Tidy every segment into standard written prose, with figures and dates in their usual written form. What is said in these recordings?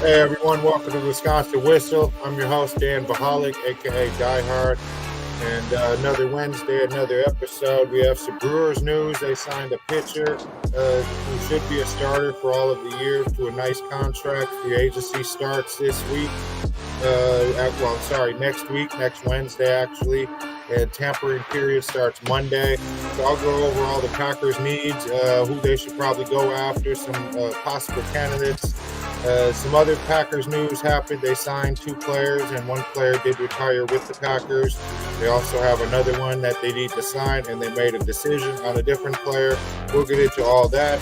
Hey everyone, welcome to Wisconsin Whistle. I'm your host, Dan Vachalek, aka Dyhard. And another Wednesday, another episode. We have some Brewers news. They signed a pitcher who should be a starter for all of the year to a nice contract. Free agency starts this week. Next week, next Wednesday, actually. And tampering period starts Monday. So I'll go over all the Packers' needs, who they should probably go after, some possible candidates. Some other Packers news happened. They signed 2 players, and 1 player did retire with the Packers. They also have another one that they need to sign, and they made a decision on a different player. We'll get into all that.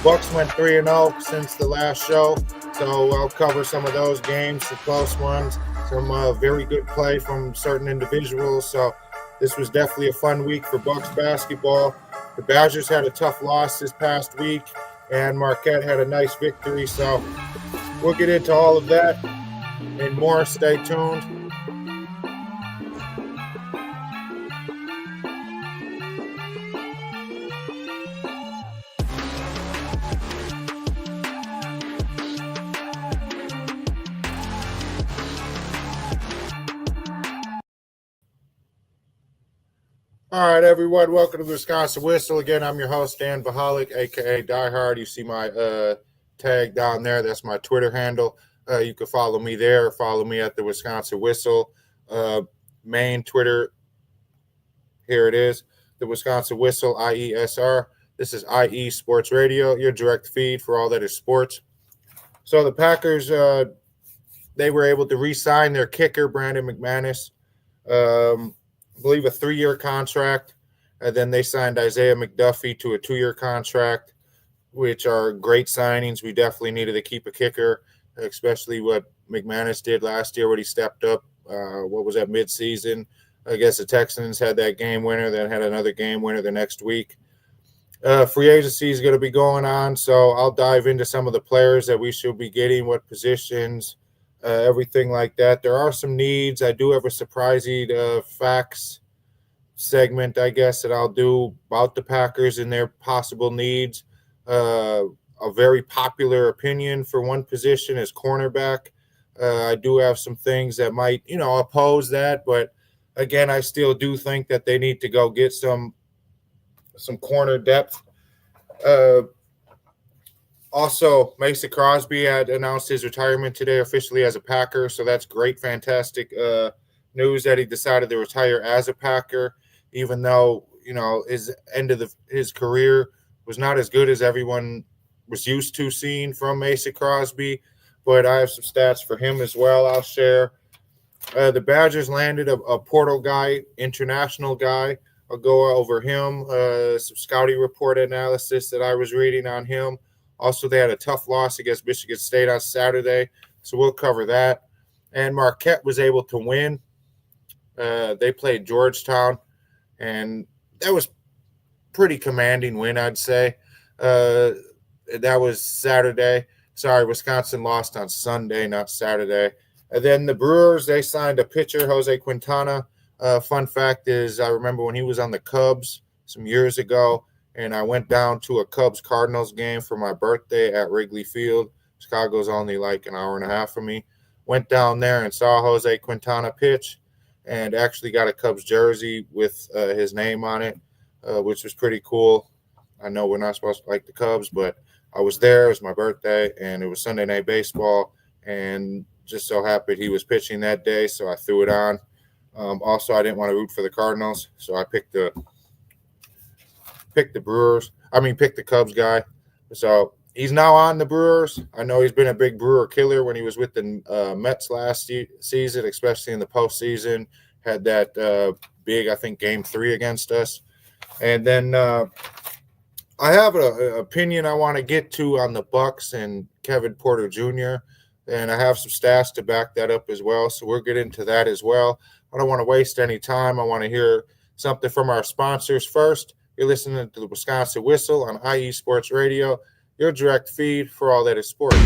Bucks went 3-0 since the last show, so I'll cover some of those games, some close ones, some very good play from certain individuals. So this was definitely a fun week for Bucks basketball. The Badgers had a tough loss this past week, and Marquette had a nice victory. So we'll get into all of that and more. Stay tuned. All right, everyone. Welcome to the Wisconsin Whistle. Again, I'm your host, Dan Vachalek, a.k.a. Dyhard. You see my tag down there. That's my Twitter handle. You can follow me there or follow me at the Wisconsin Whistle. Main Twitter, here it is, the Wisconsin Whistle, IESR. This is IE Sports Radio, your direct feed for all that is sports. So the Packers, they were able to re-sign their kicker, Brandon McManus. I believe a 3-year contract, and then they signed Isaiah McDuffie to a 2-year contract, which are great signings. We definitely needed to keep a kicker, especially what McManus did last year when he stepped up. What was that, midseason? I guess the Texans had that game winner, then had another game winner the next week. Free agency is going to be going on, so I'll dive into some of the players that we should be getting, what positions, everything like that. There are some needs. I do have a surprising facts segment, I guess, that I'll do about the Packers and their possible needs. A very popular opinion for one position is cornerback. I do have some things that might, oppose that, but again, I still do think that they need to go get some corner depth. Also, Mason Crosby had announced his retirement today officially as a Packer, so that's great, fantastic news that he decided to retire as a Packer, even though, his end of his career was not as good as everyone was used to seeing from Mason Crosby, but I have some stats for him as well I'll share. The Badgers landed a portal guy, international guy. I'll go over him, some scouting report analysis that I was reading on him. Also, they had a tough loss against Michigan State on Saturday, so we'll cover that. And Marquette was able to win. They played Georgetown, and that was pretty commanding win, I'd say. That was Saturday. Sorry, Wisconsin lost on Sunday, not Saturday. And then the Brewers, they signed a pitcher, Jose Quintana. Fun fact is I remember when he was on the Cubs some years ago, and I went down to a Cubs-Cardinals game for my birthday at Wrigley Field. Chicago's only like an hour and a half from me. Went down there and saw Jose Quintana pitch and actually got a Cubs jersey with his name on it, which was pretty cool. I know we're not supposed to like the Cubs, but I was there. It was my birthday, and it was Sunday Night Baseball, and just so happened he was pitching that day, so I threw it on. Also, I didn't want to root for the Cardinals, so I picked the Cubs guy. So he's now on the Brewers. I know he's been a big Brewer killer when he was with the Mets last season, especially in the postseason. Had that big, I think, Game 3 against us. And then I have an opinion I want to get to on the Bucks and Kevin Porter Jr., and I have some stats to back that up as well. So we'll get into that as well. I don't want to waste any time. I want to hear something from our sponsors first. You're listening to the Wisconsin Whistle on IE Sports Radio, your direct feed for all that is sports.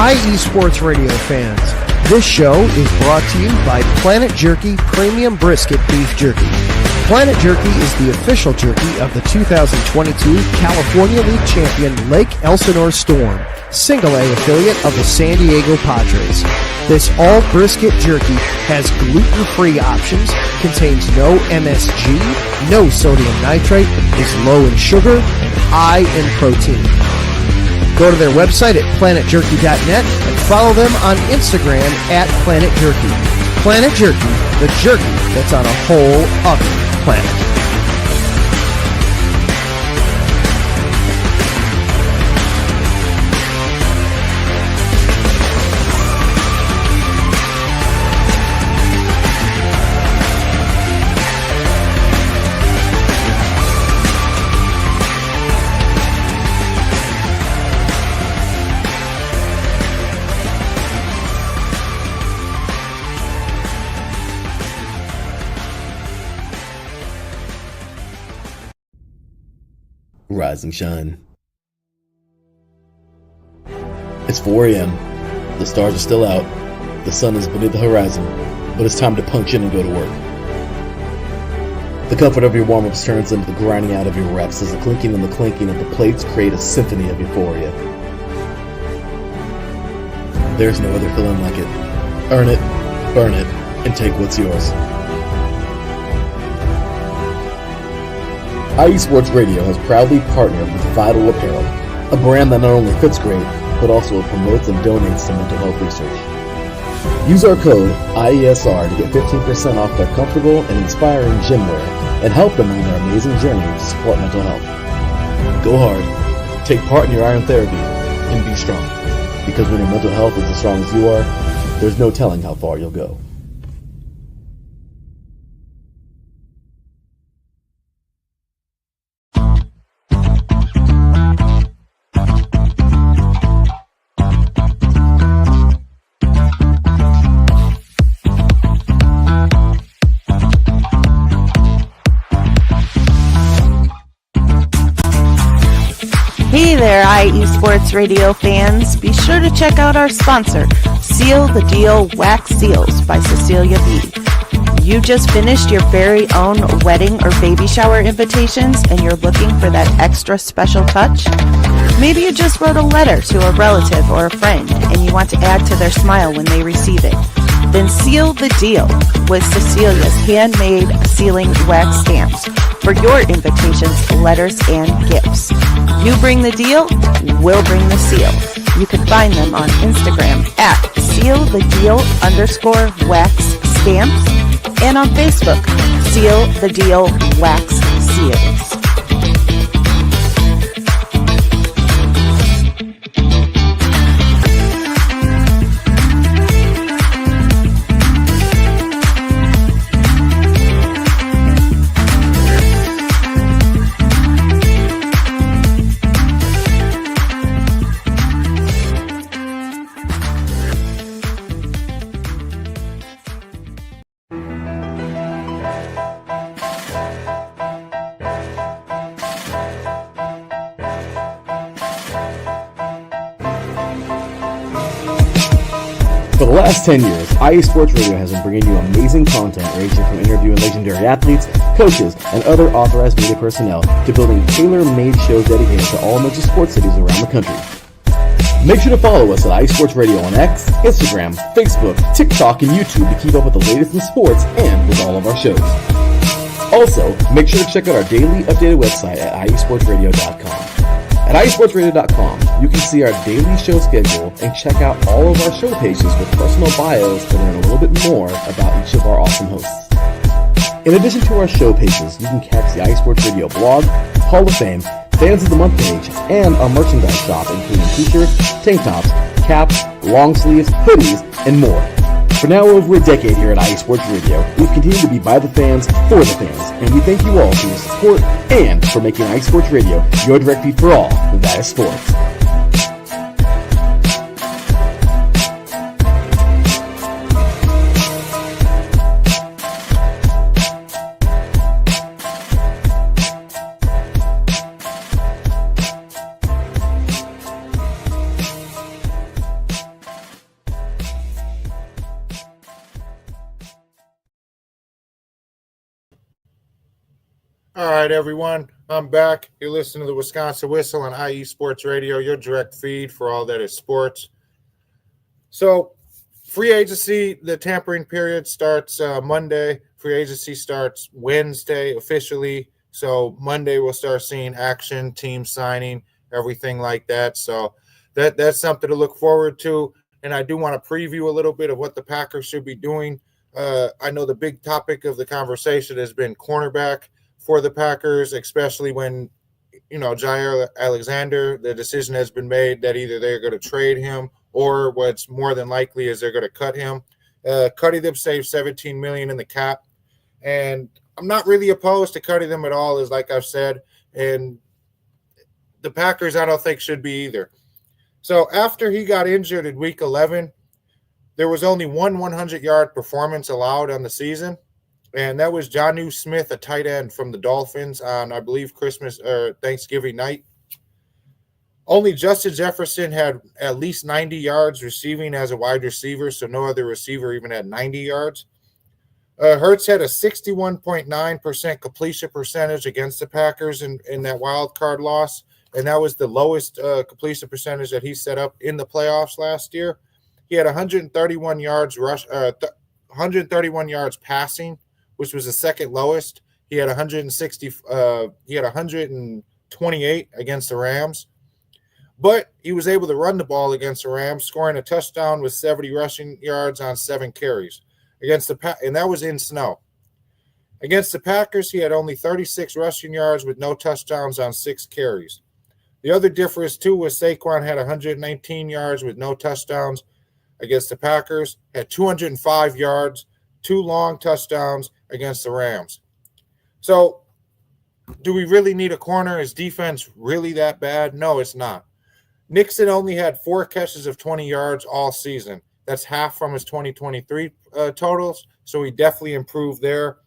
IE Sports Radio fans, this show is brought to you by Planet Jerky Premium Brisket Beef Jerky. Planet Jerky is the official jerky of the 2022 California League champion Lake Elsinore Storm, Single A affiliate of the San Diego Padres. This all brisket jerky has gluten-free options, contains no MSG, no sodium nitrate, is low in sugar, and high in protein. Go to their website at planetjerky.net and follow them on Instagram at Planet Jerky. Planet Jerky, the jerky that's on a whole other planet. Rise and shine. It's 4 a.m. The stars are still out. The sun is beneath the horizon, but it's time to punch in and go to work. The comfort of your warm-ups turns into the grinding out of your reps as the clinking and the clanking of the plates create a symphony of euphoria. There's no other feeling like it. Earn it, burn it, and take what's yours. IE Sports Radio has proudly partnered with Vital Apparel, a brand that not only fits great, but also promotes and donates to mental health research. Use our code IESR to get 15% off their comfortable and inspiring gym wear and help them on their amazing journey to support mental health. Go hard, take part in your iron therapy, and be strong. Because when your mental health is as strong as you are, there's no telling how far you'll go. Hey there, IE Sports Radio fans. Be sure to check out our sponsor, Seal the Deal Wax Seals by Cecilia B. You just finished your very own wedding or baby shower invitations and you're looking for that extra special touch? Maybe you just wrote a letter to a relative or a friend and you want to add to their smile when they receive it. Then seal the deal with Cecilia's handmade sealing wax stamps for your invitations, letters, and gifts. You bring the deal, we'll bring the seal. You can find them on Instagram at sealthedeal_wax stamps and on Facebook, Seal the Deal Wax Seals. For the last 10 years, IE Sports Radio has been bringing you amazing content ranging from interviewing legendary athletes, coaches, and other authorized media personnel to building tailor-made shows dedicated to all major sports cities around the country. Make sure to follow us at IE Sports Radio on X, Instagram, Facebook, TikTok, and YouTube to keep up with the latest in sports and with all of our shows. Also, make sure to check out our daily updated website at iesportsradio.com. At iesportsradio.com, you can see our daily show schedule and check out all of our show pages with personal bios to learn a little bit more about each of our awesome hosts. In addition to our show pages, you can catch the IE Sports Radio blog, Hall of Fame, Fans of the Month page, and our merchandise shop including t-shirts, tank tops, caps, long sleeves, hoodies, and more. For now over a decade here at IE Sports Radio, we've continued to be by the fans, for the fans, and we thank you all for your support and for making IE Sports Radio your direct feed for all that is sports. All right, everyone. I'm back. You're listening to the Wisconsin Whistle on IE Sports Radio, your direct feed for all that is sports. So, free agency, the tampering period starts Monday. Free agency starts Wednesday officially. So, Monday we'll start seeing action, team signing, everything like that. So, that's something to look forward to. And I do want to preview a little bit of what the Packers should be doing. I know the big topic of the conversation has been cornerback for the Packers, especially when, Jair Alexander, the decision has been made that either they're going to trade him or what's more than likely is they're going to cut him. Cutting them saves $17 million in the cap. And I'm not really opposed to cutting them at all, as like I've said. And the Packers, I don't think, should be either. So after he got injured in week 11, there was only one 100-yard performance allowed on the season, and that was Jonnu Smith, a tight end from the Dolphins, on, I believe, Christmas or Thanksgiving night. Only Justin Jefferson had at least 90 yards receiving as a wide receiver, so no other receiver even had 90 yards. Hurts had a 61.9% completion percentage against the Packers in that wild card loss, and that was the lowest completion percentage that he set up in the playoffs last year. He had 131 yards 131 yards passing, which was the second lowest. He had 160. He had 128 against the Rams, but he was able to run the ball against the Rams, scoring a touchdown with 70 rushing yards on 7 carries against and that was in snow. Against the Packers, he had only 36 rushing yards with no touchdowns on 6 carries. The other difference too was Saquon had 119 yards with no touchdowns against the Packers, had 205 yards, 2 long touchdowns against the Rams. So, do we really need a corner? Is defense really that bad? No, it's not. Nixon only had 4 catches of 20 yards all season. That's half from his 2023 totals, so he definitely improved there.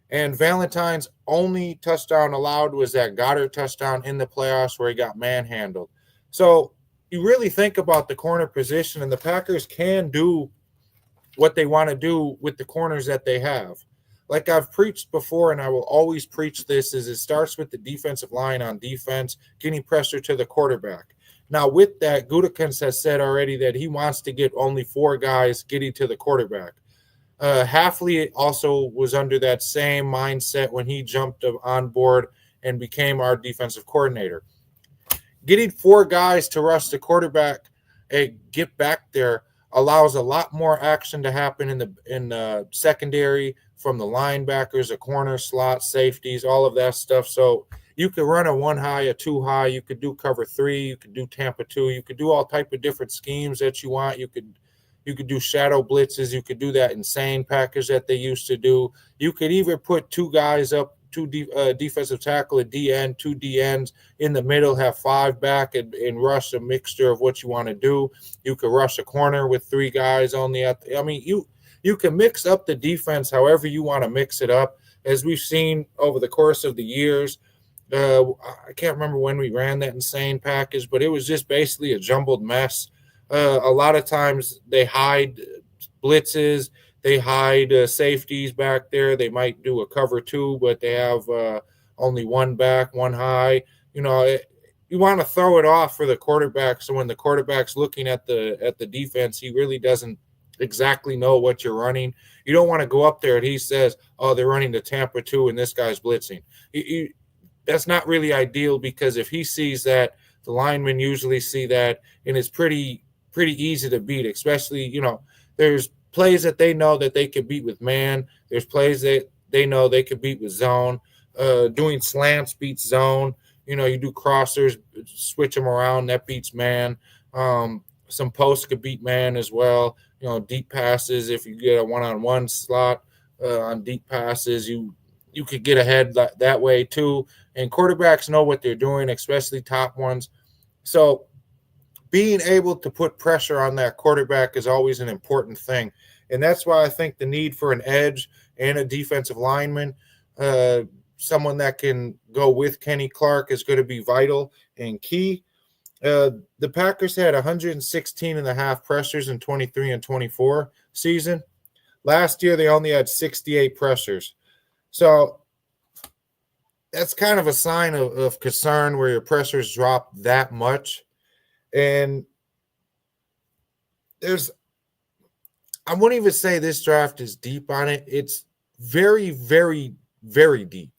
And Valentine's only touchdown allowed was that Goddard touchdown in the playoffs where he got manhandled. So, you really think about the corner position, and the Packers can do what they want to do with the corners that they have. Like I've preached before, and I will always preach this, is it starts with the defensive line on defense, getting pressure to the quarterback. Now, with that, Gutekunst has said already that he wants to get only 4 guys getting to the quarterback. Hafley also was under that same mindset when he jumped on board and became our defensive coordinator. Getting 4 guys to rush the quarterback and get back there allows a lot more action to happen in the secondary from the linebackers, a corner, slot, safeties, all of that stuff. So you could run a 1 high, a 2 high. You could do cover 3. You could do Tampa 2. You could do all type of different schemes that you want. You could do shadow blitzes. You could do that insane package that they used to do. You could even put 2 guys up, 2 defensive tackle, a DN, 2 DNs in the middle, have 5 back and rush a mixture of what you want to do. You could rush a corner with 3 guys only. You can mix up the defense however you want to mix it up, as we've seen over the course of the years. I can't remember when we ran that insane package, but it was just basically a jumbled mess. A lot of times they hide blitzes. They hide safeties back there. They might do a cover 2, but they have only 1 back, 1 high. You want to throw it off for the quarterback, so when the quarterback's looking at the defense, he really doesn't exactly know what you're running. You don't want to go up there and he says, "Oh, they're running the Tampa 2 and this guy's blitzing." That's not really ideal, because if he sees that, the linemen usually see that, and it's pretty easy to beat. Especially, there's plays that they know that they can beat with man. There's plays that they know they can beat with zone. Doing slants beats zone. You do crossers, switch them around, that beats man. Some posts could beat man as well. Deep passes, if you get a one-on-one slot on deep passes, you could get ahead that way too. And quarterbacks know what they're doing, especially top ones. So being able to put pressure on that quarterback is always an important thing. And that's why I think the need for an edge and a defensive lineman, someone that can go with Kenny Clark, is going to be vital and key. The Packers had 116.5 pressures in 23 and 24 season. Last year, they only had 68 pressures. So that's kind of a sign of concern where your pressures drop that much. And I wouldn't even say this draft is deep on it. It's very, very, very deep.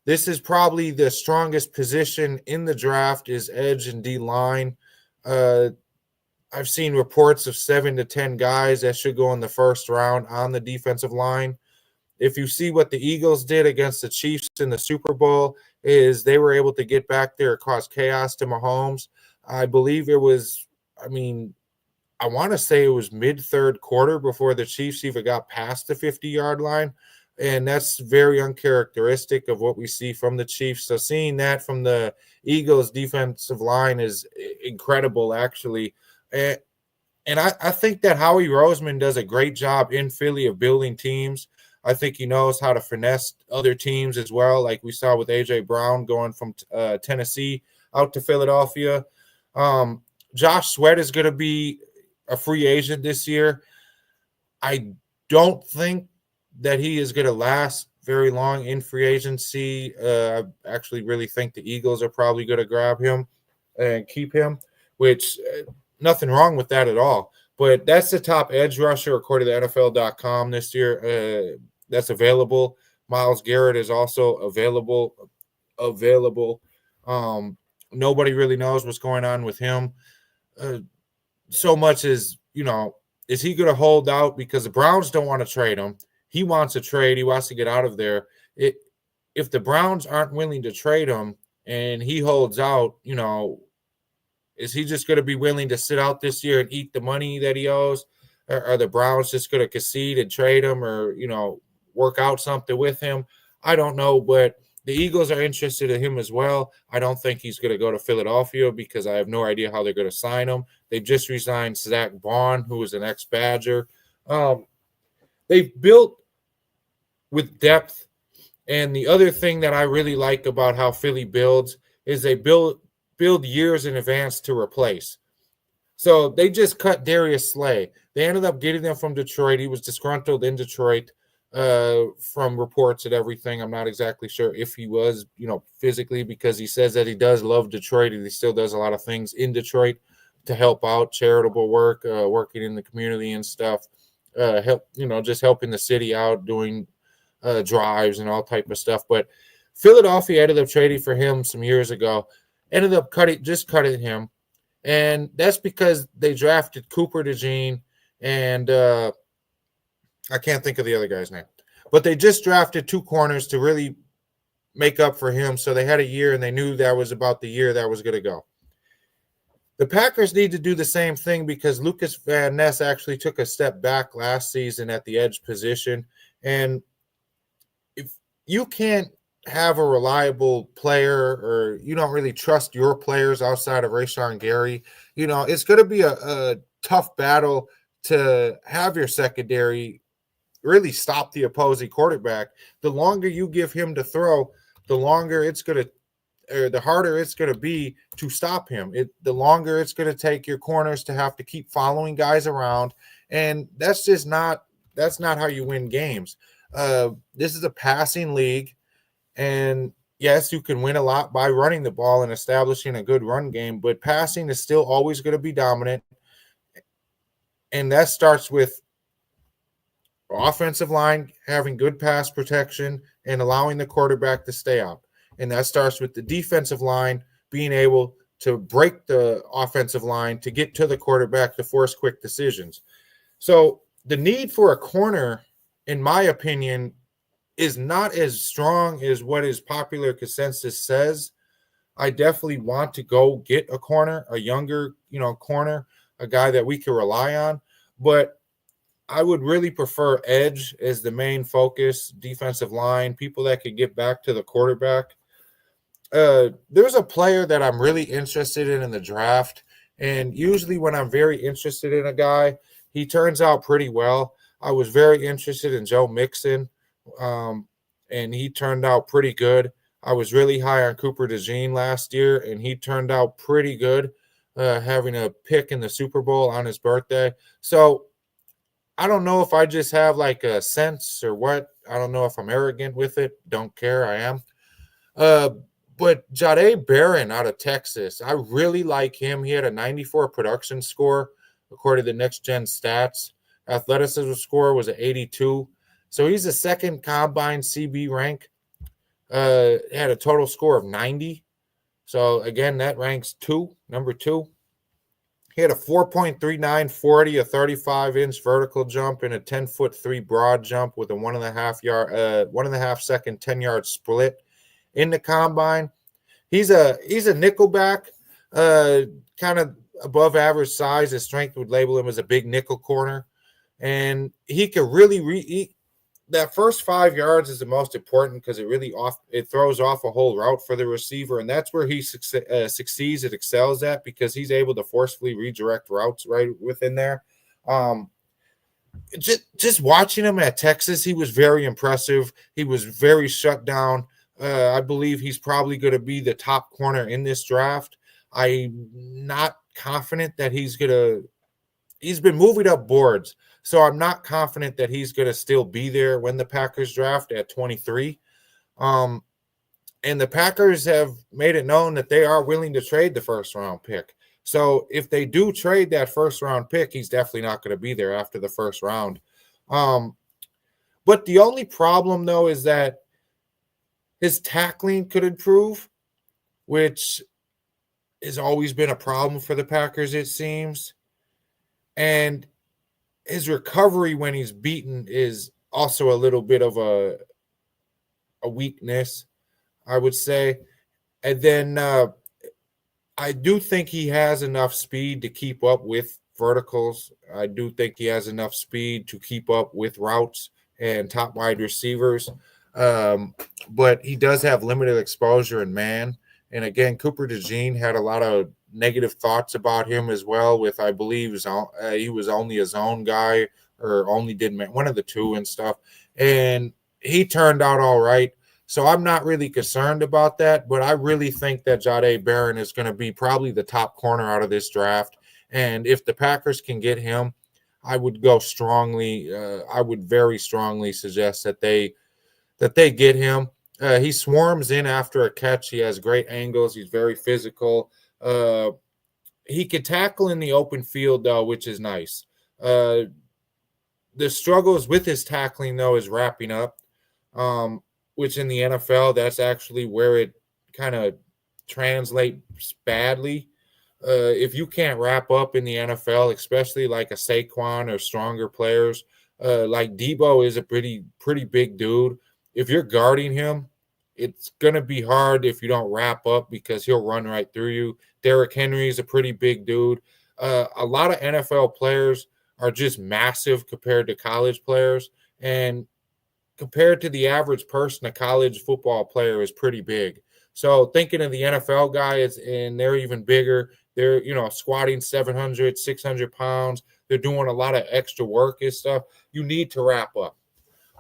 This is probably the strongest position in the draft is edge and D line. I've seen reports of 7 to 10 guys that should go in the first round on the defensive line. If you see what the Eagles did against the Chiefs in the Super Bowl, is they were able to get back there, cause chaos to Mahomes. I believe it was, I want to say it was mid-third quarter before the Chiefs even got past the 50-yard line. And that's very uncharacteristic of what we see from the Chiefs. So seeing that from the Eagles defensive line is incredible, actually. And I think that Howie Roseman does a great job in Philly of building teams. I think he knows how to finesse other teams as well, like we saw with A.J. Brown going from Tennessee out to Philadelphia. Josh Sweat is going to be a free agent this year. I don't think that he is going to last very long in free agency. I actually really think the Eagles are probably going to grab him and keep him, which nothing wrong with that at all. But that's the top edge rusher according to NFL.com this year. That's available. Myles Garrett is also available. Nobody really knows what's going on with him. So much as, is he going to hold out because the Browns don't want to trade him? He wants a trade. He wants to get out of there. If the Browns aren't willing to trade him and he holds out, is he just going to be willing to sit out this year and eat the money that he owes? Or are the Browns just going to concede and trade him or, work out something with him? I don't know, but the Eagles are interested in him as well. I don't think he's going to go to Philadelphia because I have no idea how they're going to sign him. They just resigned Zach Bond, who was an ex-Badger. They've built with depth. And the other thing that I really like about how Philly builds is they build years in advance to replace. So they just cut Darius Slay. They ended up getting them from Detroit. He was disgruntled in Detroit from reports and everything. I'm not exactly sure if he was, physically, because he says that he does love Detroit and he still does a lot of things in Detroit to help out, charitable work, working in the community and stuff, just helping the city out, doing drives and all type of stuff. But Philadelphia ended up trading for him some years ago, ended up cutting him. And that's because they drafted Cooper DeJean and I can't think of the other guy's name. But they just drafted 2 corners to really make up for him. So they had a year and they knew that was about the year that was going to go. The Packers need to do the same thing because Lucas Van Ness actually took a step back last season at the edge position. And if you can't have a reliable player or you don't really trust your players outside of Rashawn Gary, it's going to be a tough battle to have your secondary really stop the opposing quarterback. The longer you give him to throw, the harder it's going to be to stop him. The longer it's going to take your corners to have to keep following guys around. And that's not how you win games. This is a passing league. And yes, you can win a lot by running the ball and establishing a good run game, but passing is still always going to be dominant. And that starts with offensive line having good pass protection and allowing the quarterback to stay out. And that starts with the defensive line being able to break the offensive line to get to the quarterback to force quick decisions. So the need for a corner, in my opinion, is not as strong as what his popular consensus says. I definitely want to go get a corner, a younger, corner, a guy that we can rely on. But I would really prefer edge as the main focus, defensive line, people that could get back to the quarterback. There's a player that I'm really interested in the draft. And usually when I'm very interested in a guy, he turns out pretty well. I was very interested in Joe Mixon, and he turned out pretty good. I was really high on Cooper DeJean last year, and he turned out pretty good, having a pick in the Super Bowl on his birthday. So I don't know if I just have like a sense or what. I don't know if I'm arrogant with it. Don't care. I am. But Jahdae Barron out of Texas, I really like him. He had a 94 production score according to Next Gen Stats. Athleticism score was an 82. So he's the second combine CB rank. Had a total score of 90. So again, that ranks number 2. He had a 4.39 40, a 35-inch vertical jump, and a 10'3" broad jump with a 1.5 second 10-yard split in the combine. He's a nickelback, kind of above average size. His strength would label him as a big nickel corner, and he could really that first 5 yards is the most important because it throws off a whole route for the receiver, and that's where he succeeds and excels at because he's able to forcefully redirect routes right within there. Just watching him at Texas, he was very impressive. He was very shut down. I believe he's probably going to be the top corner in this draft. I'm not confident that he's been moving up boards. So I'm not confident that he's going to still be there when the Packers draft at 23. And the Packers have made it known that they are willing to trade the first-round pick. So if they do trade that first-round pick, he's definitely not going to be there after the first round. But the only problem, though, is that his tackling could improve, which has always been a problem for the Packers, it seems. And his recovery when he's beaten is also a little bit of a weakness, I would say. And then I do think he has enough speed to keep up with verticals. I do think he has enough speed to keep up with routes and top wide receivers. But he does have limited exposure in man. And again, Cooper DeJean had a lot of negative thoughts about him as well. With I believe he was only a zone guy or only did man, one of the two and stuff. And he turned out all right. So I'm not really concerned about that. But I really think that Jahdae Barron is going to be probably the top corner out of this draft. And if the Packers can get him, I would go strongly. I would very strongly suggest that they get him. He swarms in after a catch. He has great angles. He's very physical. He could tackle in the open field, though, which is nice. The struggles with his tackling, though, is wrapping up, which in the NFL, that's actually where it kind of translates badly. If you can't wrap up in the NFL, especially like a Saquon or stronger players, like Debo is a pretty big dude. If you're guarding him, it's going to be hard if you don't wrap up because he'll run right through you. Derrick Henry is a pretty big dude. A lot of NFL players are just massive compared to college players. And compared to the average person, a college football player is pretty big. So thinking of the NFL guys, and they're even bigger. They're, squatting 700, 600 pounds. They're doing a lot of extra work and stuff. You need to wrap up.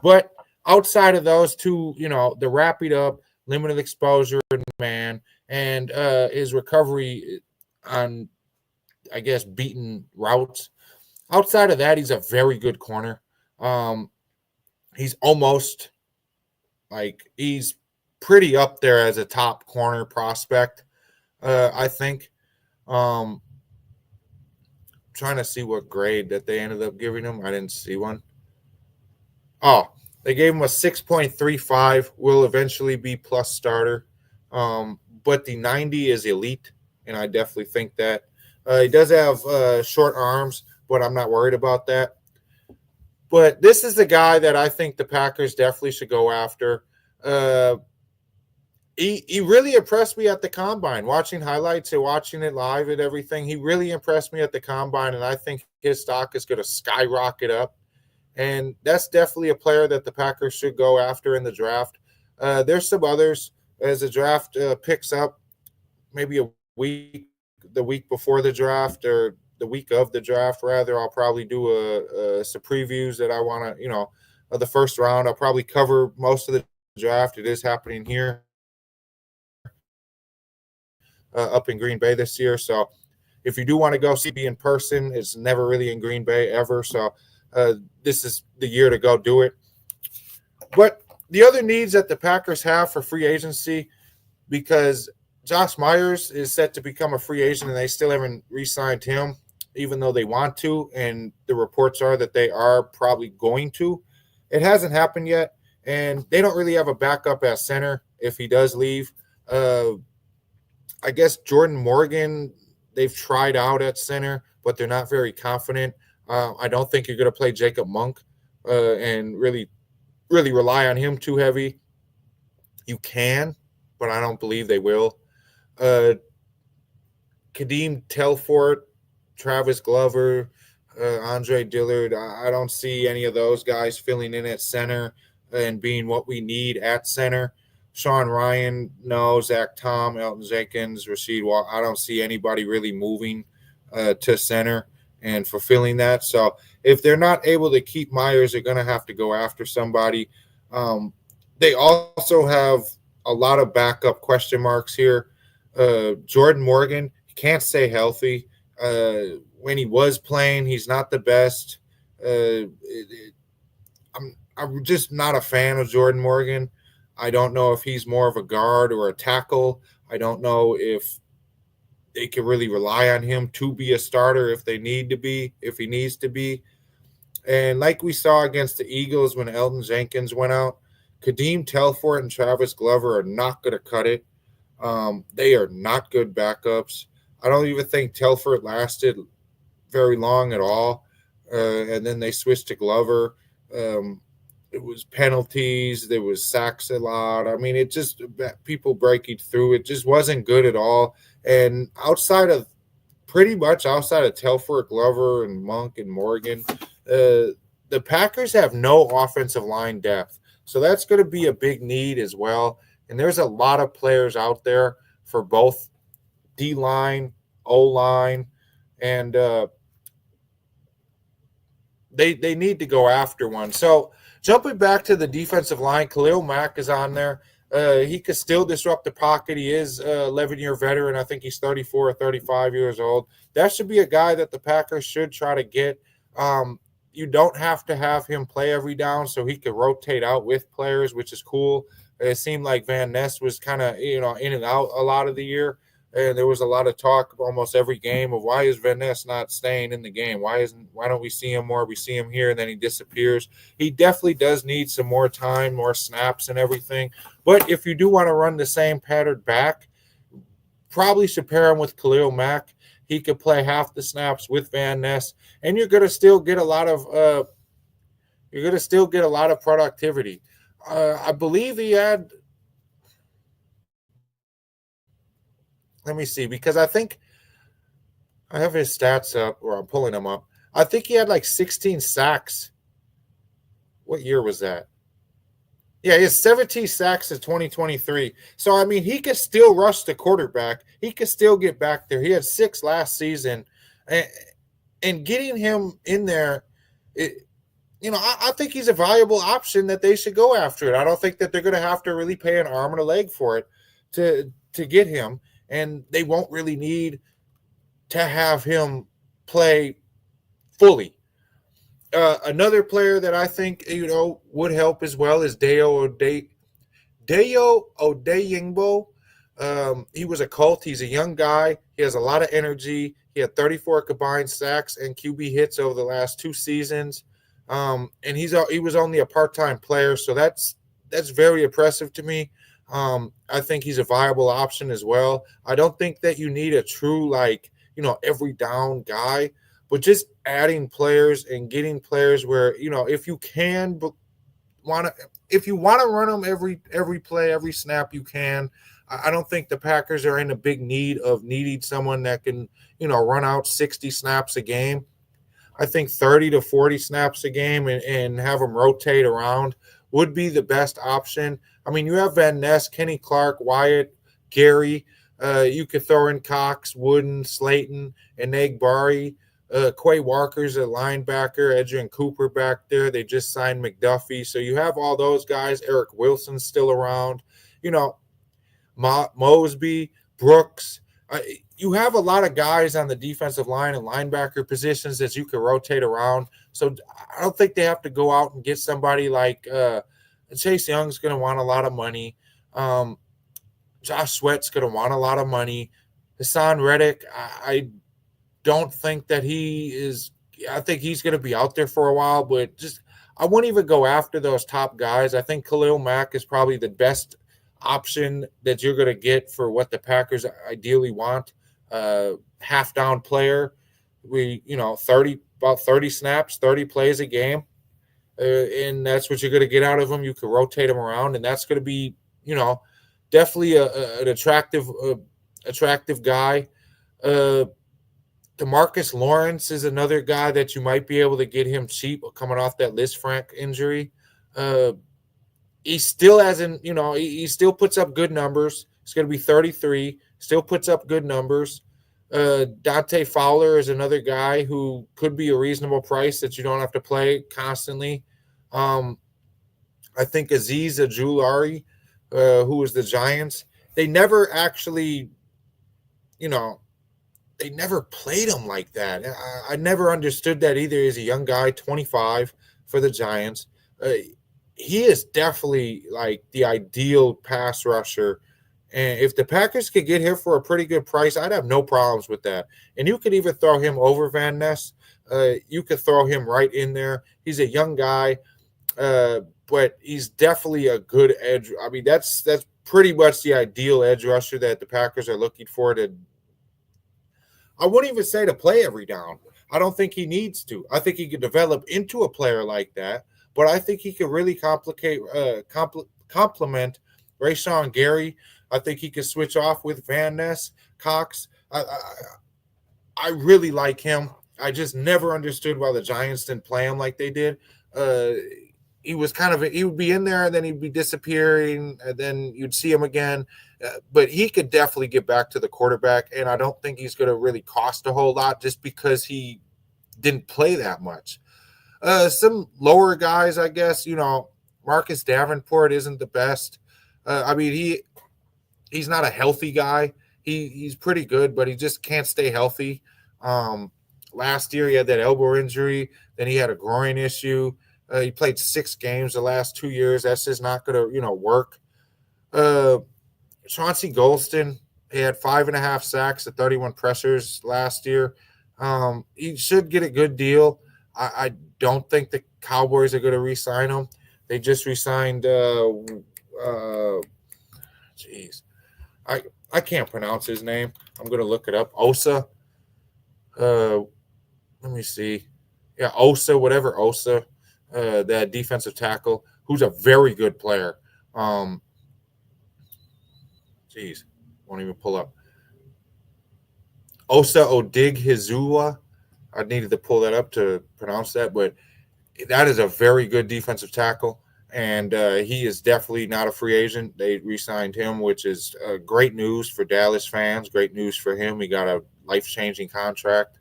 But outside of those two, the wrapping up, limited exposure in man, and his recovery on, I guess, beaten routes. Outside of that, he's a very good corner. He's almost he's pretty up there as a top corner prospect, I think. Trying to see what grade that they ended up giving him. I didn't see one. Oh, they gave him a 6.35, will eventually be plus starter. But the 90 is elite, and I definitely think that. He does have short arms, but I'm not worried about that. But this is the guy that I think the Packers definitely should go after. He really impressed me at the Combine. Watching highlights and watching it live and everything, he really impressed me at the Combine, and I think his stock is going to skyrocket up. And that's definitely a player that the Packers should go after in the draft. There's some others as the draft picks up, maybe the week before the draft or the week of the draft, rather. I'll probably do some previews that I want to, of the first round. I'll probably cover most of the draft. It is happening here up in Green Bay this year. So if you do want to go see me in person, it's never really in Green Bay ever. So this is the year to go do it. But the other needs that the Packers have for free agency, because Josh Myers is set to become a free agent and they still haven't re-signed him, even though they want to, and the reports are that they are probably going to. It hasn't happened yet, and they don't really have a backup at center if he does leave. I guess Jordan Morgan, they've tried out at center, but they're not very confident. I don't think you're going to play Jacob Monk and really rely on him too heavy. You can, but I don't believe they will. Kadeem Telfort, Travis Glover, Andre Dillard, I don't see any of those guys filling in at center and being what we need at center. Sean Ryan, no. Zach Tom, Elton Jenkins, Rasheed Wall. I don't see anybody really moving to center and fulfilling that. So if they're not able to keep Myers, they're going to have to go after somebody. They also have a lot of backup question marks here. Jordan Morgan, he can't stay healthy. When he was playing, he's not the best. I'm just not a fan of Jordan Morgan. I don't know if he's more of a guard or a tackle. I don't know if they can really rely on him to be a starter if he needs to be. And like we saw against the Eagles when Elton Jenkins went out, Kadeem Telfort and Travis Glover are not going to cut it. They are not good backups. I don't even think Telfort lasted very long at all. And then they switched to Glover. It was penalties. There was sacks a lot. I mean, it just people breaking through. It just wasn't good at all. And outside of Telfort, Glover, and Monk and Morgan, the Packers have no offensive line depth. So that's going to be a big need as well. And there's a lot of players out there for both D-line, O-line, and they need to go after one. So jumping back to the defensive line, Khalil Mack is on there. He could still disrupt the pocket. He is an 11-year veteran. I think he's 34 or 35 years old. That should be a guy that the Packers should try to get. You don't have to have him play every down, so he could rotate out with players, which is cool. It seemed like Van Ness was kind of in and out a lot of the year, and there was a lot of talk almost every game of why is Van Ness not staying in the game? Why don't we see him more? We see him here, and then he disappears. He definitely does need some more time, more snaps, and everything. But if you do want to run the same pattern back, probably should pair him with Khalil Mack. He could play half the snaps with Van Ness, and you're going to still get a lot of productivity. I believe he had. Let me see, because I think I have his stats up, or I'm pulling them up. I think he had like 16 sacks. What year was that? Yeah, he has 17 sacks in 2023. So, I mean, he could still rush the quarterback. He could still get back there. He had 6 last season. And getting him in there, I think he's a valuable option that they should go after it. I don't think that they're going to have to really pay an arm and a leg for it to get him. And they won't really need to have him play fully. Another player that I think would help as well is Dayo Odeyingbo. He was a Colt. He's a young guy. He has a lot of energy. He had 34 combined sacks and QB hits over the last 2 seasons. And he was only a part-time player, so that's very impressive to me. I think he's a viable option as well. I don't think that you need a true every down guy. But just adding players and getting players where, if you want to run them every play, every snap, you can. I don't think the Packers are in a big need of needing someone that can, run out 60 snaps a game. I think 30 to 40 snaps a game and have them rotate around would be the best option. I mean, you have Van Ness, Kenny Clark, Wyatt, Gary. You could throw in Cox, Wooden, Slayton, and Egbari. Quay Walker's a linebacker, Adrian Cooper back there. They just signed McDuffie. So you have all those guys. Eric Wilson's still around. Mosby, Brooks. You have a lot of guys on the defensive line and linebacker positions that you can rotate around. So I don't think they have to go out and get somebody like Chase Young's going to want a lot of money. Josh Sweat's going to want a lot of money. Hassan Reddick, I don't think that he is. I think he's going to be out there for a while, but just I wouldn't even go after those top guys. I think Khalil Mack is probably the best option that you're going to get for what the Packers ideally want. Half down player, 30 snaps, 30 plays a game, and that's what you're going to get out of him. You can rotate him around, and that's going to be definitely an attractive guy. DeMarcus Lawrence is another guy that you might be able to get him cheap coming off that Lisfranc injury. He still hasn't, he still puts up good numbers. He's going to be 33, still puts up good numbers. Dante Fowler is another guy who could be a reasonable price that you don't have to play constantly. I think Azeez Ojulari, who was the Giants, they never actually, they never played him like that. I never understood that either. He's a young guy, 25 for the Giants. He is definitely like the ideal pass rusher. And if the Packers could get him for a pretty good price, I'd have no problems with that. And you could even throw him over Van Ness. You could throw him right in there. He's a young guy, but he's definitely a good edge. I mean, that's pretty much the ideal edge rusher that the Packers are looking for to – I wouldn't even say to play every down. I don't think he needs to. I think he could develop into a player like that, but I think he could really complement Rashawn Gary. I think he could switch off with Van Ness, Cox. I really like him. I just never understood why the Giants didn't play him like they did. He was he would be in there and then he'd be disappearing and then you'd see him again. But he could definitely get back to the quarterback, and I don't think he's going to really cost a whole lot just because he didn't play that much. Some lower guys, I guess, Marcus Davenport isn't the best. He's not a healthy guy. He's pretty good, but he just can't stay healthy. Last year he had that elbow injury. Then he had a groin issue. He played 6 games the last 2 years. That's just not going to, work. Chauncey Golston, he had 5.5 sacks at 31 pressures last year. He should get a good deal. I don't think the Cowboys are going to re-sign him. They just re-signed I can't pronounce his name. I'm going to look it up. Osa. Let me see. Yeah, Osa, that defensive tackle, who's a very good player. Won't even pull up. Osa Odighizuwa. I needed to pull that up to pronounce that, but that is a very good defensive tackle, and he is definitely not a free agent. They re-signed him, which is great news for Dallas fans, great news for him. He got a life-changing contract.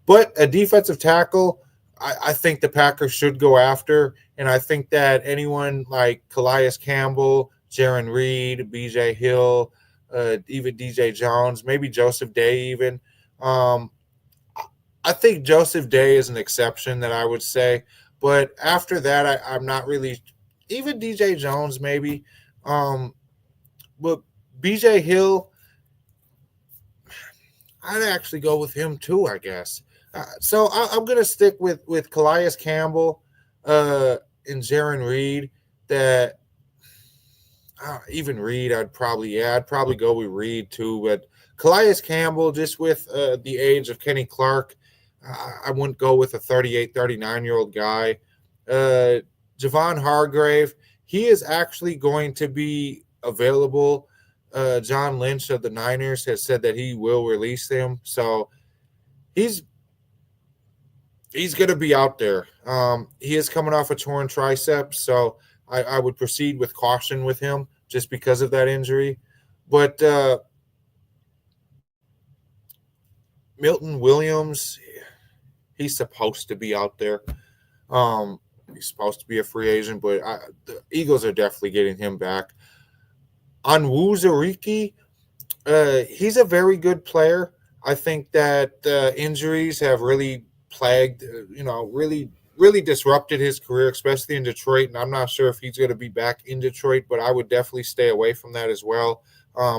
But a defensive tackle, I think the Packers should go after, and I think that anyone like Calais Campbell, Jaron Reed, B.J. Hill, even DJ Jones, maybe Joseph Day even. I think Joseph Day is an exception that I would say. But after that, I'm not really – even DJ Jones maybe. But B.J. Hill, I'd actually go with him too, I guess. So I'm going to stick with Calais Campbell and Jaron Reed. That even Reed, I'd probably go with Reed too. But Calais Campbell, just with the age of Kenny Clark, I wouldn't go with a 38, 39-year-old guy. Javon Hargrave, he is actually going to be available. John Lynch of the Niners has said that he will release him. So he's going to be out there. He is coming off a torn tricep, so I would proceed with caution with him just because of that injury. But Milton Williams, he's supposed to be out there. He's supposed to be a free agent, but the Eagles are definitely getting him back. Onwuzurike, he's a very good player. I think that injuries have really plagued, really really disrupted his career, especially in Detroit. And I'm not sure if he's going to be back in Detroit, but I would definitely stay away from that as well.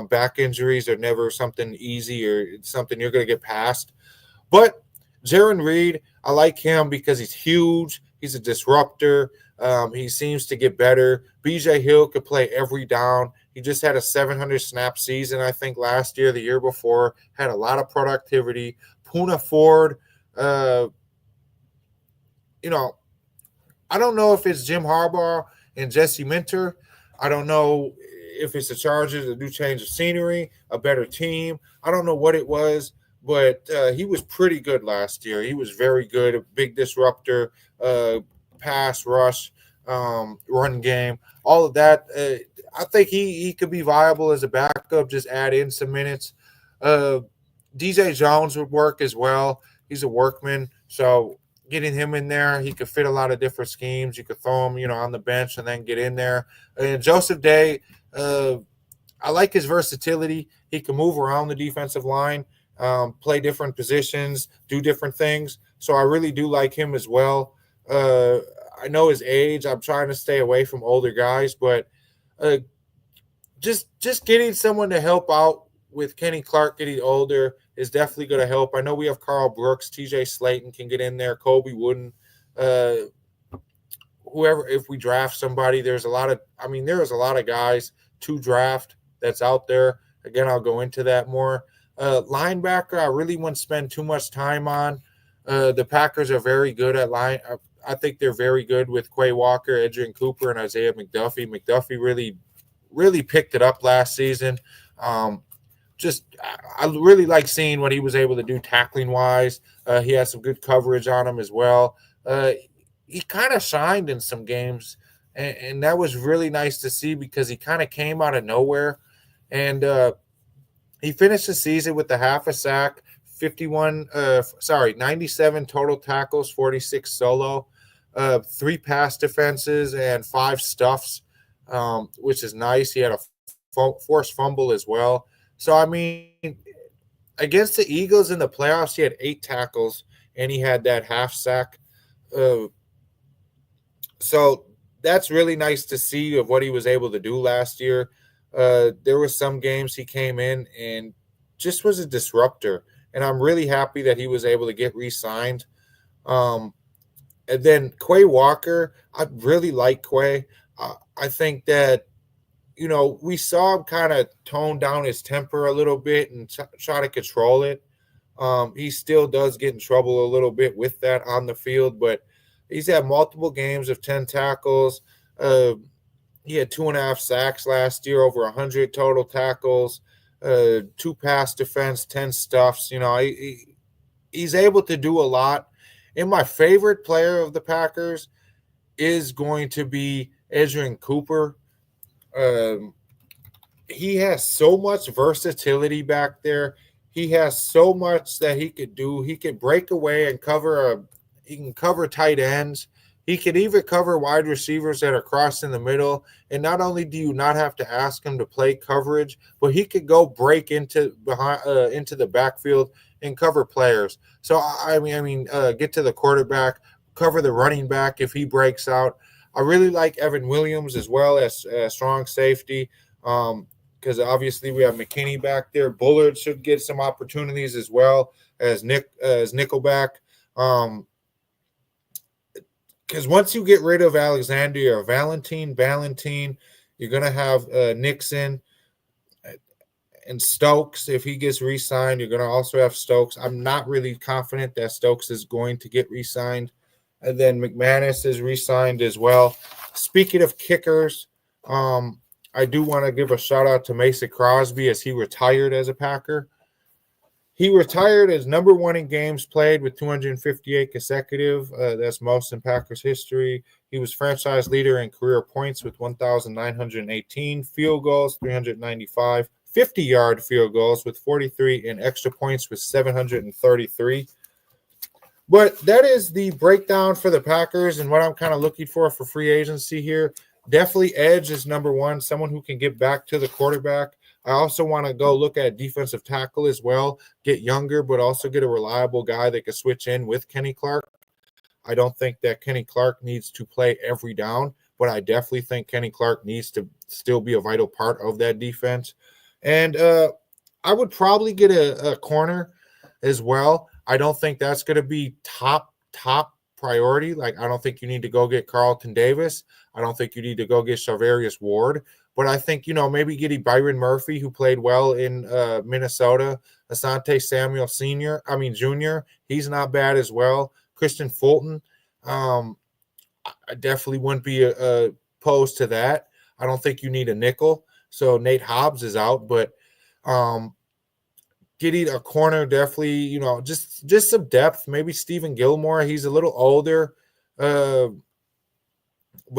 Back injuries are never something easy or something you're going to get past. But Jaron Reed, I like him because he's huge. He's a disruptor. He seems to get better. BJ Hill could play every down. He just had a 700 snap season, I think, last year, the year before. Had a lot of productivity. Poona Ford, I don't know if it's Jim Harbaugh and Jesse Minter. I don't know if it's the Chargers, a new change of scenery, a better team. I don't know what it was, but he was pretty good last year. He was very good, a big disruptor, pass, rush, run game, all of that. I think he could be viable as a backup, just add in some minutes. DJ Jones would work as well. He's a workman, so getting him in there, he could fit a lot of different schemes. You could throw him, on the bench and then get in there. And Joseph Day, I like his versatility. He can move around the defensive line, play different positions, do different things. So I really do like him as well. I know his age. I'm trying to stay away from older guys, but just getting someone to help out with Kenny Clark getting older is definitely going to help. I know we have Carl Brooks, TJ Slayton can get in there, Kobe Wooden, whoever. If we draft somebody, there's a lot of guys to draft that's out there. Again, I'll go into that more. Linebacker, I really wouldn't spend too much time on. The Packers are very good at line. I think they're very good with Quay Walker, Adrian Cooper, and Isaiah McDuffie. McDuffie really picked it up last season. I really like seeing what he was able to do tackling-wise. He had some good coverage on him as well. He kind of shined in some games, and that was really nice to see because he kind of came out of nowhere. And he finished the season with a half a sack, 97 total tackles, 46 solo, 3 pass defenses, and 5 stuffs, which is nice. He had a forced fumble as well. So, against the Eagles in the playoffs, he had 8 tackles, and he had that half sack. So that's really nice to see of what he was able to do last year. There were some games he came in and just was a disruptor, and I'm really happy that he was able to get re-signed. And then Quay Walker, I really like Quay. I think that, we saw him kind of tone down his temper a little bit and try to control it. He still does get in trouble a little bit with that on the field, but he's had multiple games of 10 tackles. He had 2.5 sacks last year, over 100 total tackles, 2 pass defense, 10 stuffs. He's able to do a lot. And my favorite player of the Packers is going to be Adrian Cooper. He has so much versatility back there. He has so much that he could do. He could break away and he can cover tight ends. He can even cover wide receivers that are crossing the middle. And not only do you not have to ask him to play coverage, but he could go break into the backfield and cover players. So get to the quarterback, cover the running back if he breaks out. I really like Evan Williams as well as strong safety, because obviously we have McKinney back there. Bullard should get some opportunities as well as nickelback. Because once you get rid of Alexander or Valentine, you're going to have Nixon and Stokes. If he gets re-signed, you're going to also have Stokes. I'm not really confident that Stokes is going to get re-signed. And then McManus is re-signed as well. Speaking of kickers, I do want to give a shout-out to Mason Crosby as he retired as a Packer. He retired as number 1 in games played with 258 consecutive. That's most in Packers history. He was franchise leader in career points with 1,918, field goals 395, 50-yard field goals with 43, and extra points with 733. But that is the breakdown for the Packers and what I'm kind of looking for free agency here. Definitely edge is number 1, someone who can get back to the quarterback. I also want to go look at defensive tackle as well, get younger, but also get a reliable guy that can switch in with Kenny Clark. I don't think that Kenny Clark needs to play every down, but I definitely think Kenny Clark needs to still be a vital part of that defense. And I would probably get a corner as well. I don't think that's going to be top priority. Like, I don't think you need to go get Carlton Davis. I don't think you need to go get Charvarius Ward. But I think, maybe getting Byron Murphy, who played well in Minnesota, Asante Samuel Jr., he's not bad as well. Christian Fulton, I definitely wouldn't be opposed to that. I don't think you need a nickel. So Nate Hobbs is out, but getting a corner definitely, just some depth. Maybe Stephen Gilmore. He's a little older, but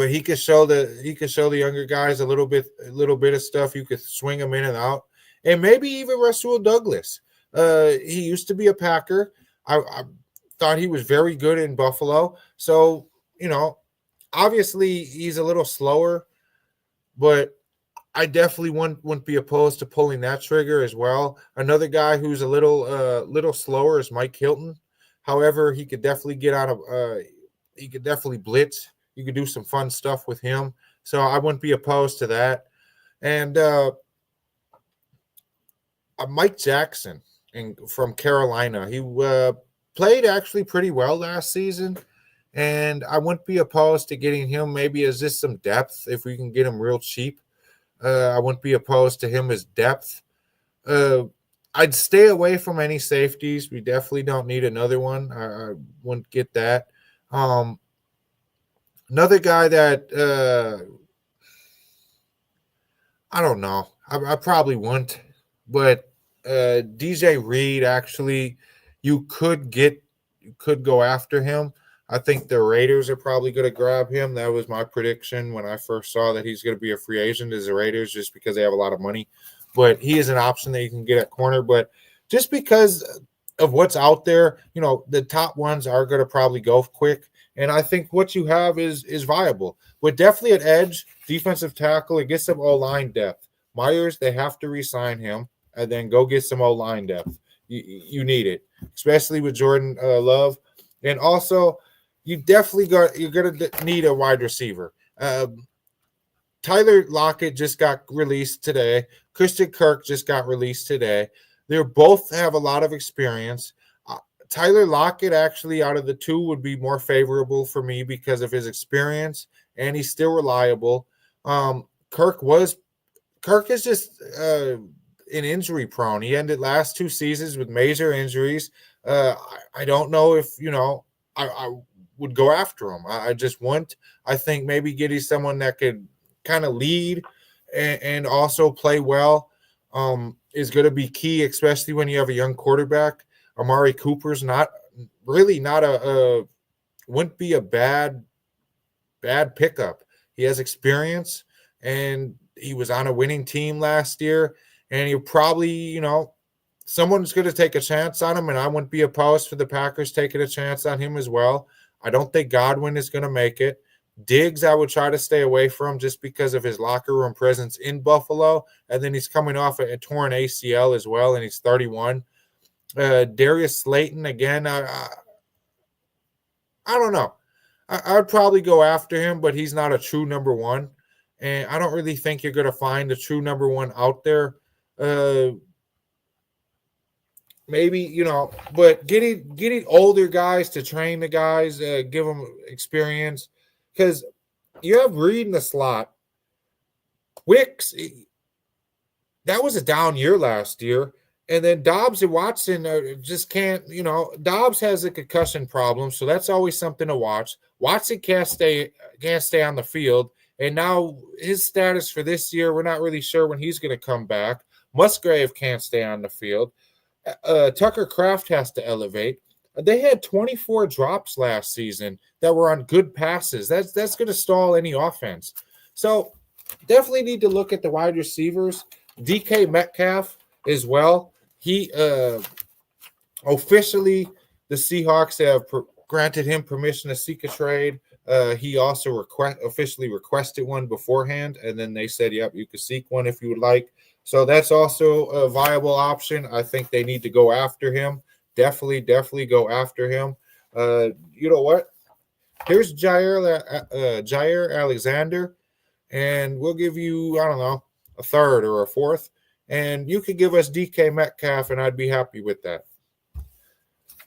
he could show the younger guys a little bit of stuff. You could swing them in and out, and maybe even Rasul Douglas. He used to be a Packer. I thought he was very good in Buffalo. So obviously he's a little slower, but I definitely wouldn't be opposed to pulling that trigger as well. Another guy who's a little slower is Mike Hilton. However, he could definitely he could definitely blitz. You could do some fun stuff with him. So I wouldn't be opposed to that. And Mike Jackson from Carolina. He played actually pretty well last season. And I wouldn't be opposed to getting him maybe as just some depth if we can get him real cheap. I wouldn't be opposed to him as depth. I'd stay away from any safeties. We definitely don't need another one. I wouldn't get that. Another guy that I don't know. I probably wouldn't. But DJ Reed, actually, you could go after him. I think the Raiders are probably going to grab him. That was my prediction when I first saw that he's going to be a free agent as the Raiders, just because they have a lot of money. But he is an option that you can get at corner. But just because of what's out there, the top ones are going to probably go quick. And I think what you have is viable. But definitely at edge, defensive tackle, and get some O-line depth. Myers, they have to re-sign him and then go get some O-line depth. You need it, especially with Jordan Love. And also, you're going to need a wide receiver. Tyler Lockett just got released today. Christian Kirk just got released today. They both have a lot of experience. Tyler Lockett, actually, out of the two, would be more favorable for me because of his experience, and he's still reliable. Kirk is just an injury prone. He ended last 2 seasons with major injuries. I don't know if, I would go after him. I just want, I think maybe getting someone that could kind of lead and also play well is going to be key, especially when you have a young quarterback. Amari Cooper's wouldn't be a bad pickup. He has experience, and he was on a winning team last year, and he'll probably, someone's going to take a chance on him, and I wouldn't be opposed for the Packers taking a chance on him as well. I don't think Godwin is going to make it. Diggs, I would try to stay away from just because of his locker room presence in Buffalo, and then he's coming off a torn ACL as well, and he's 31. Darius Slayton, again, I don't know. I would probably go after him, but he's not a true number one, and I don't really think you're going to find a true number one out there. Maybe, but getting older guys to train the guys, give them experience, because you have Reed in the slot. Wicks, that was a down year last year. And then Dobbs and Watson just can't, Dobbs has a concussion problem, so that's always something to watch. Watson can't stay on the field, and now his status for this year, we're not really sure when he's going to come back. Musgrave can't stay on the field. Tucker Kraft has to elevate. They had 24 drops last season that were on good passes. That's going to stall any offense. So definitely need to look at the wide receivers. DK Metcalf as well. He officially, the Seahawks have granted him permission to seek a trade. He also officially requested one beforehand, and then they said, yep, you could seek one if you would like. So that's also a viable option. I think they need to go after him. Definitely go after him. You know what? here's Jair Alexander, and we'll give you, I don't know, a third or a fourth. And you could give us DK Metcalf, and I'd be happy with that.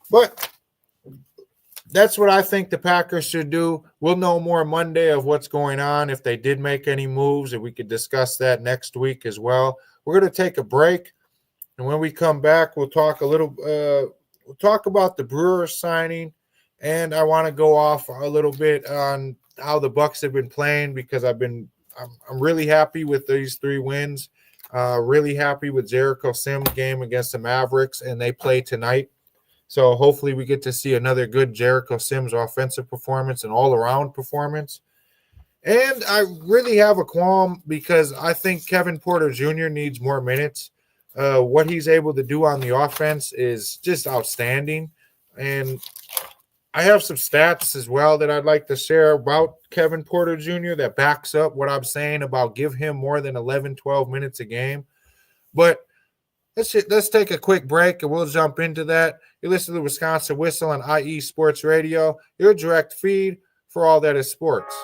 But that's what I think the Packers should do. We'll know more Monday of what's going on, if they did make any moves, and we could discuss that next week as well. We're going to take a break, and when we come back, we'll talk we'll talk about the Brewers signing, and I want to go off a little bit on how the Bucks have been playing, because I'm really happy with these 3 wins. Really happy with Jericho Sims' game against the Mavericks, and they play tonight. So hopefully we get to see another good Jericho Sims offensive performance and all-around performance. And I really have a qualm because I think Kevin Porter Jr. needs more minutes. What he's able to do on the offense is just outstanding. And I have some stats as well that I'd like to share about Kevin Porter Jr. that backs up what I'm saying about give him more than 11, 12 minutes a game. But let's take a quick break, and we'll jump into that. You listen to the Wisconsin Whistle on IE Sports Radio, your direct feed for all that is sports.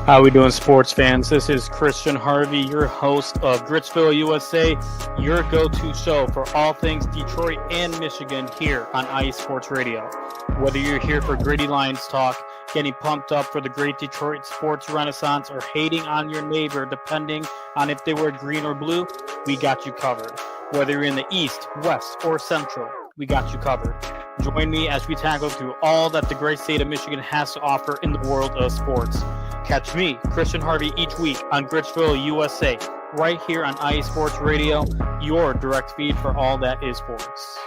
How we doing, sports fans? This is Christian Harvey, your host of Gritsville, USA, your go-to show for all things Detroit and Michigan here on IE Sports Radio. Whether you're here for Gritty Lions talk, getting pumped up for the great Detroit sports renaissance, or hating on your neighbor depending on if they were green or blue, we got you covered. Whether you're in the East, West, or Central, we got you covered. Join me as we tackle through all that the great state of Michigan has to offer in the world of sports. Catch me, Christian Harvey, each week on Gritsville, USA, right here on IE Sports Radio, your direct feed for all that is sports.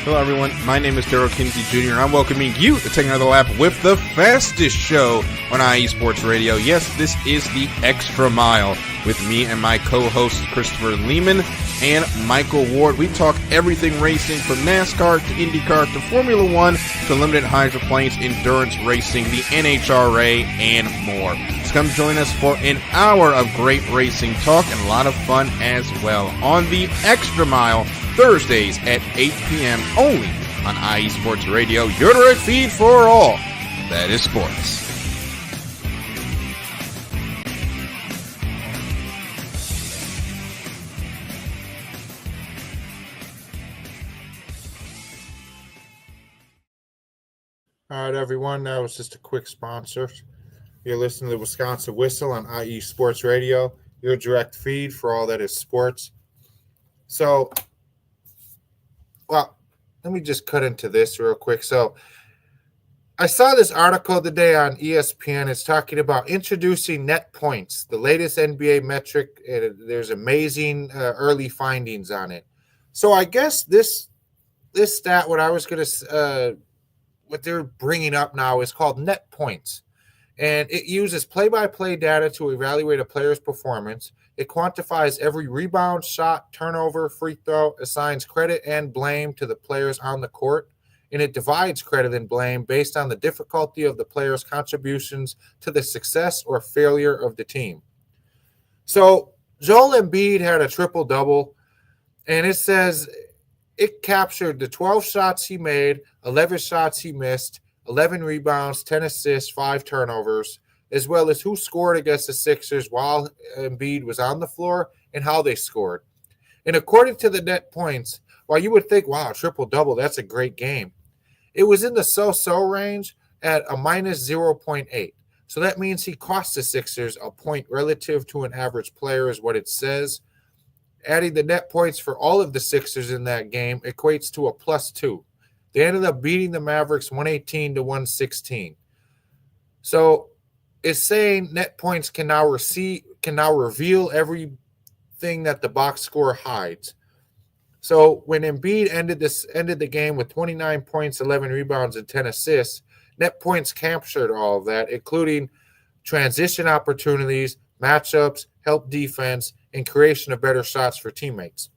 Hello, everyone. My name is Daryl Kinsey Jr., and I'm welcoming you to take another lap with the fastest show on IE Sports Radio. Yes, this is the Extra Mile with me and my co-hosts Christopher Lehman and Michael Ward. We talk everything racing from NASCAR to IndyCar to Formula One to limited hydroplanes, endurance racing, the NHRA, and more. So come join us for an hour of great racing talk and a lot of fun as well on the Extra Mile, Thursdays at 8 p.m. only on IE Sports Radio, your direct feed for all that is sports. All right, everyone, that was just a quick sponsor. You're listening to the Wisconsin Whistle on IE Sports Radio, your direct feed for all that is sports. So, well, let me just cut into this real quick. So, I saw this article today on ESPN. It's talking about introducing net points, the latest NBA metric. There's amazing early findings on it. So, I guess this stat, what they're bringing up now is called net points. And it uses play-by-play data to evaluate a player's performance. It quantifies every rebound, shot, turnover, free throw, assigns credit and blame to the players on the court, and it divides credit and blame based on the difficulty of the player's contributions to the success or failure of the team. So Joel Embiid had a triple-double, and it says it captured the 12 shots he made, 11 shots he missed, 11 rebounds, 10 assists, 5 turnovers, as well as who scored against the Sixers while Embiid was on the floor and how they scored. And according to the net points, while you would think, wow, triple-double, that's a great game, it was in the so-so range at a minus 0.8. So that means he cost the Sixers a point relative to an average player is what it says. Adding the net points for all of the Sixers in that game equates to a +2. They ended up beating the Mavericks 118-116. So it's saying net points can now reveal everything that the box score hides. So when Embiid ended the game with 29 points, 11 rebounds, and 10 assists, net points captured all of that, including transition opportunities, matchups, help defense, and creation of better shots for teammates.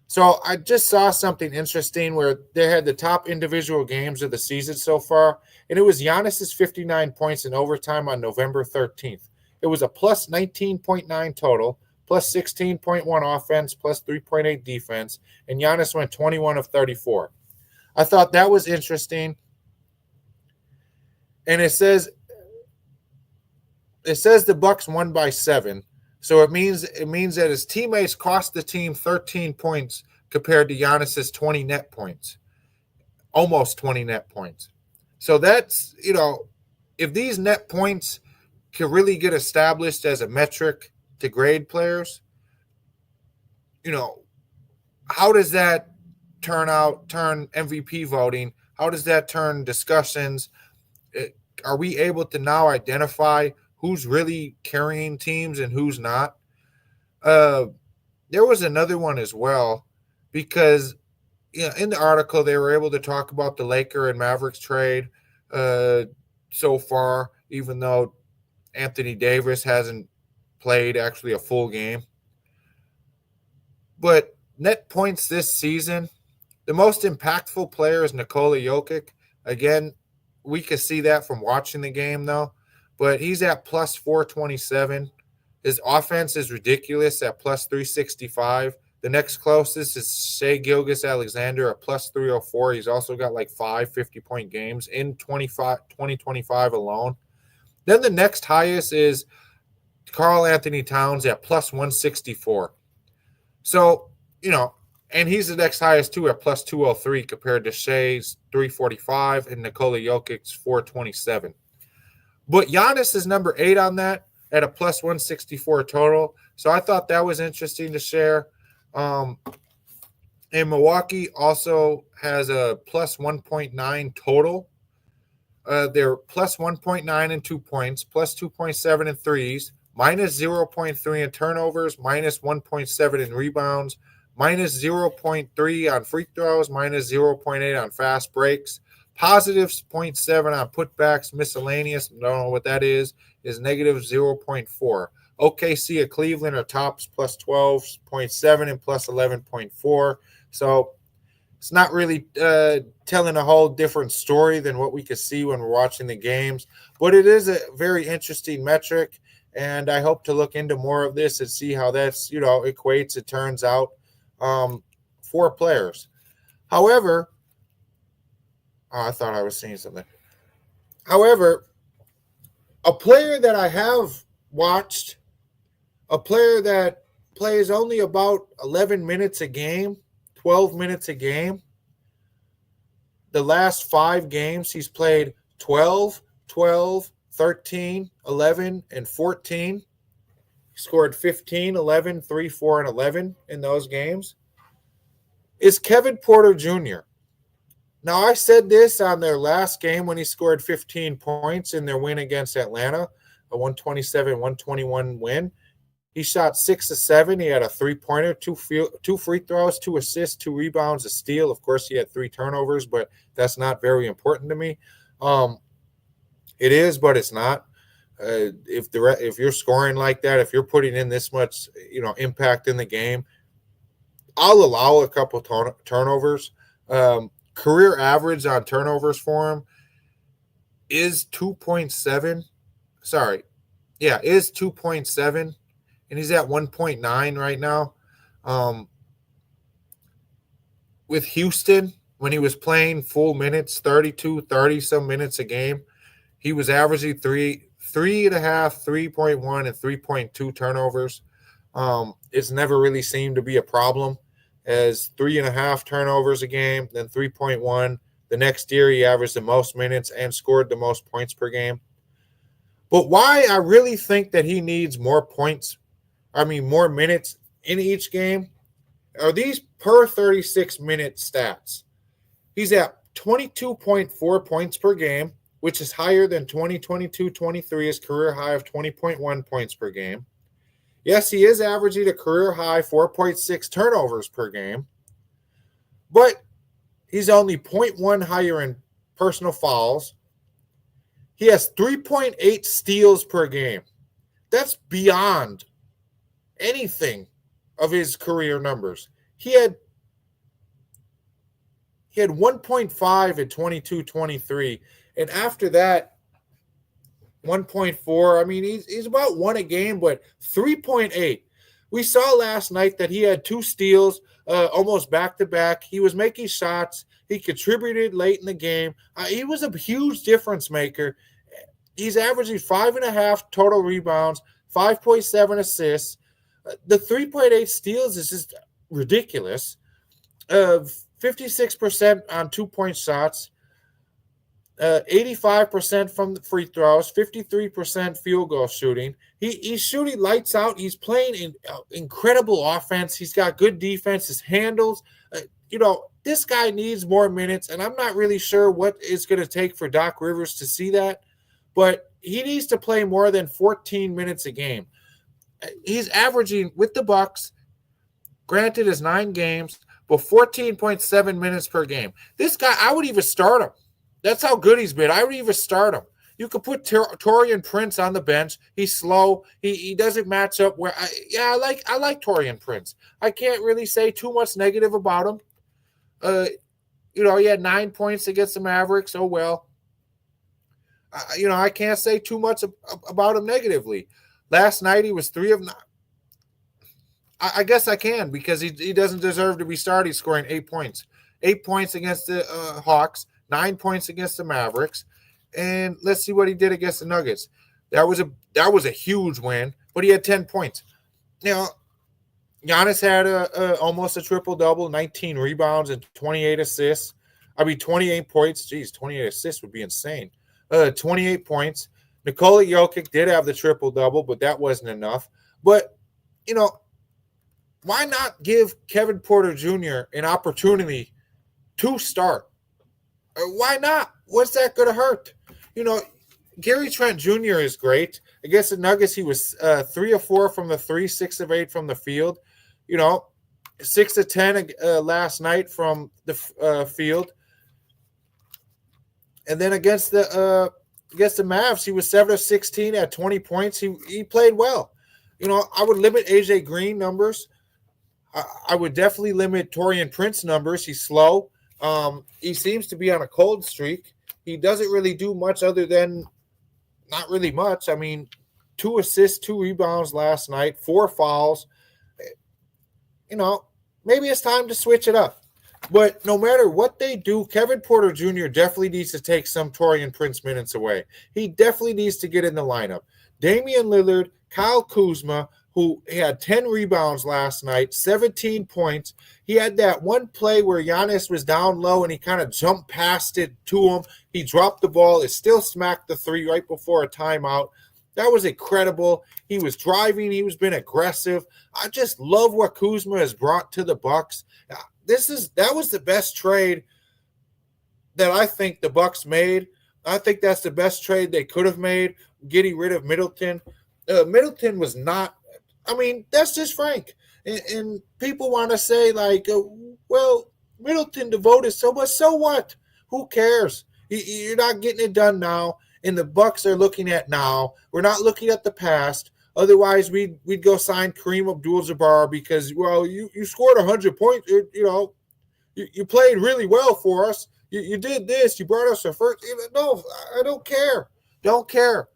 So I just saw something interesting where they had the top individual games of the season so far, and it was Giannis's 59 points in overtime on November 13th. It was a plus 19.9 total, plus 16.1 offense, plus 3.8 defense, and Giannis went 21 of 34. I thought that was interesting. And it says the Bucks won by 7. So it means that his teammates cost the team 13 points compared to Giannis's 20 net points, almost 20 net points. So that's, if these net points can really get established as a metric to grade players, how does that turn MVP voting? How does that turn discussions? Are we able to now identify who's really carrying teams and who's not? There was another one as well, because in the article they were able to talk about the Laker and Mavericks trade so far, even though Anthony Davis hasn't played actually a full game. But net points this season, the most impactful player is Nikola Jokic. Again, we could see that from watching the game, though. But he's at plus 427. His offense is ridiculous at plus 365. The next closest is Shai Gilgeous-Alexander at plus 304. He's also got like 5 50-point games in 2025 alone. Then the next highest is Karl Anthony Towns at plus 164. So, and he's the next highest too at plus 203 compared to Shai's 345 and Nikola Jokic's 427. But Giannis is number 8 on that at a plus 164 total. So I thought that was interesting to share. And Milwaukee also has a plus 1.9 total. They're plus 1.9 in 2 points, plus 2.7 in threes, minus 0.3 in turnovers, minus 1.7 in rebounds, minus 0.3 on free throws, minus 0.8 on fast breaks, positive 0.7 on putbacks, miscellaneous, don't know what that is negative 0.4. OKC at Cleveland are tops plus 12.7 and plus 11.4. So it's not really telling a whole different story than what we could see when we're watching the games. But it is a very interesting metric, and I hope to look into more of this and see how that's, equates, it turns out, for players. However, I thought I was seeing something. However, a player that I have watched, a player that plays only about 11 minutes a game, 12 minutes a game. The last 5 games, he's played 12, 12, 13, 11, and 14. He scored 15, 11, 3, 4, and 11 in those games. Is Kevin Porter Jr. Now, I said this on their last game when he scored 15 points in their win against Atlanta, a 127-121 win. He shot 6 of 7. He had a 3-pointer, 2 free throws, 2 assists, 2 rebounds, a steal. Of course, he had 3 turnovers, but that's not very important to me. It is, but it's not. If you're scoring like that, if you're putting in this much, impact in the game, I'll allow a couple turnovers. Career average on turnovers for him is 2.7. Is 2.7. And he's at 1.9 right now. With Houston, when he was playing full minutes, 30-some minutes a game, he was averaging 3.5, 3.1, and 3.2 turnovers. It's never really seemed to be a problem, as 3.5 turnovers a game, then 3.1. The next year, he averaged the most minutes and scored the most points per game. But why I really think that he needs more minutes in each game are these per 36-minute stats. He's at 22.4 points per game, which is higher than 2022-23's career high of 20.1 points per game. Yes, he is averaging a career high 4.6 turnovers per game, but he's only 0.1 higher in personal fouls. He has 3.8 steals per game. That's beyond anything of his career numbers. He had 1.5 at 22-23, and after that, 1.4. I mean, he's about one a game, but 3.8. We saw last night that he had 2 steals, almost back-to-back. He was making shots. He contributed late in the game. He was a huge difference maker. He's averaging 5.5 total rebounds, 5.7 assists. The 3.8 steals is just ridiculous. 56% on 2-point shots, 85% from the free throws, 53% field goal shooting. He's shooting lights out. He's playing incredible offense. He's got good defense. His handles. This guy needs more minutes, and I'm not really sure what it's going to take for Doc Rivers to see that, but he needs to play more than 14 minutes a game. He's averaging, with the Bucks, granted it's 9 games, but 14.7 minutes per game. This guy, I would even start him. That's how good he's been. I would even start him. You could put Taurean Prince on the bench. He's slow. He doesn't match up where I like Taurean Prince. I can't really say too much negative about him. He had 9 points against the Mavericks. Oh well. I can't say too much about him negatively. Last night he was 3 of 9. I guess I can, because he doesn't deserve to be started scoring 8 points. 8 points against the Hawks, 9 points against the Mavericks, and let's see what he did against the Nuggets. That was a huge win, but he had 10 points. Giannis had almost a triple-double, 19 rebounds and 28 assists. 28 points. Geez, 28 assists would be insane. 28 points. Nikola Jokic did have the triple-double, but that wasn't enough. But, why not give Kevin Porter Jr. an opportunity to start? Why not? What's that going to hurt? Gary Trent Jr. is great. Against the Nuggets, he was 3 of 4 from the 3, 6 of 8 from the field. 6 of 10 last night from the field. And then against the Mavs, he was 7 of 16 at 20 points. He played well. I would limit AJ Green numbers. I would definitely limit Taurean Prince numbers. He's slow. He seems to be on a cold streak. He doesn't really do much other than not really much. 2 assists, 2 rebounds last night, 4 fouls. Maybe it's time to switch it up. But no matter what they do, Kevin Porter Jr. definitely needs to take some Taurean Prince minutes away. He definitely needs to get in the lineup. Damian Lillard, Kyle Kuzma, who had 10 rebounds last night, 17 points. He had that one play where Giannis was down low and he kind of jumped past it to him. He dropped the ball. It still smacked the 3 right before a timeout. That was incredible. He was driving. He was been aggressive. I just love what Kuzma has brought to the Bucks. That was the best trade that I think the Bucks made. I think that's the best trade they could have made, getting rid of Middleton. Middleton was not. That's just frank. And people want to say, Middleton devoted so much. So what? Who cares? You're not getting it done now. And the Bucks are looking at now. We're not looking at the past. Otherwise, we'd go sign Kareem Abdul-Jabbar because, you scored 100 points. You played really well for us. You did this. You brought us our first. No, I don't care. Don't care.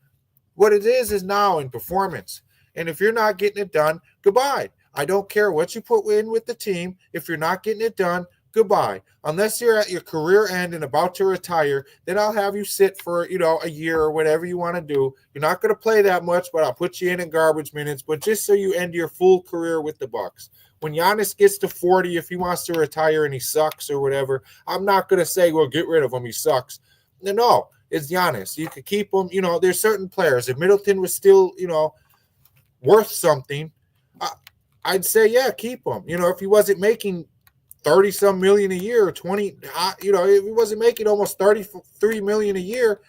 What it is now in performance. And if you're not getting it done, goodbye. I don't care what you put in with the team. If you're not getting it done, goodbye. Unless you're at your career end and about to retire, then I'll have you sit for, a year or whatever you want to do. You're not going to play that much, but I'll put you in garbage minutes, but just so you end your full career with the Bucks. When Giannis gets to 40, if he wants to retire and he sucks or whatever, I'm not going to say, well, get rid of him. He sucks. No, it's Giannis. You could keep him. There's certain players. If Middleton was still, worth something, I'd say, yeah, keep him. If he wasn't making 30-some million a year or 20, if he wasn't making almost 33 million a year,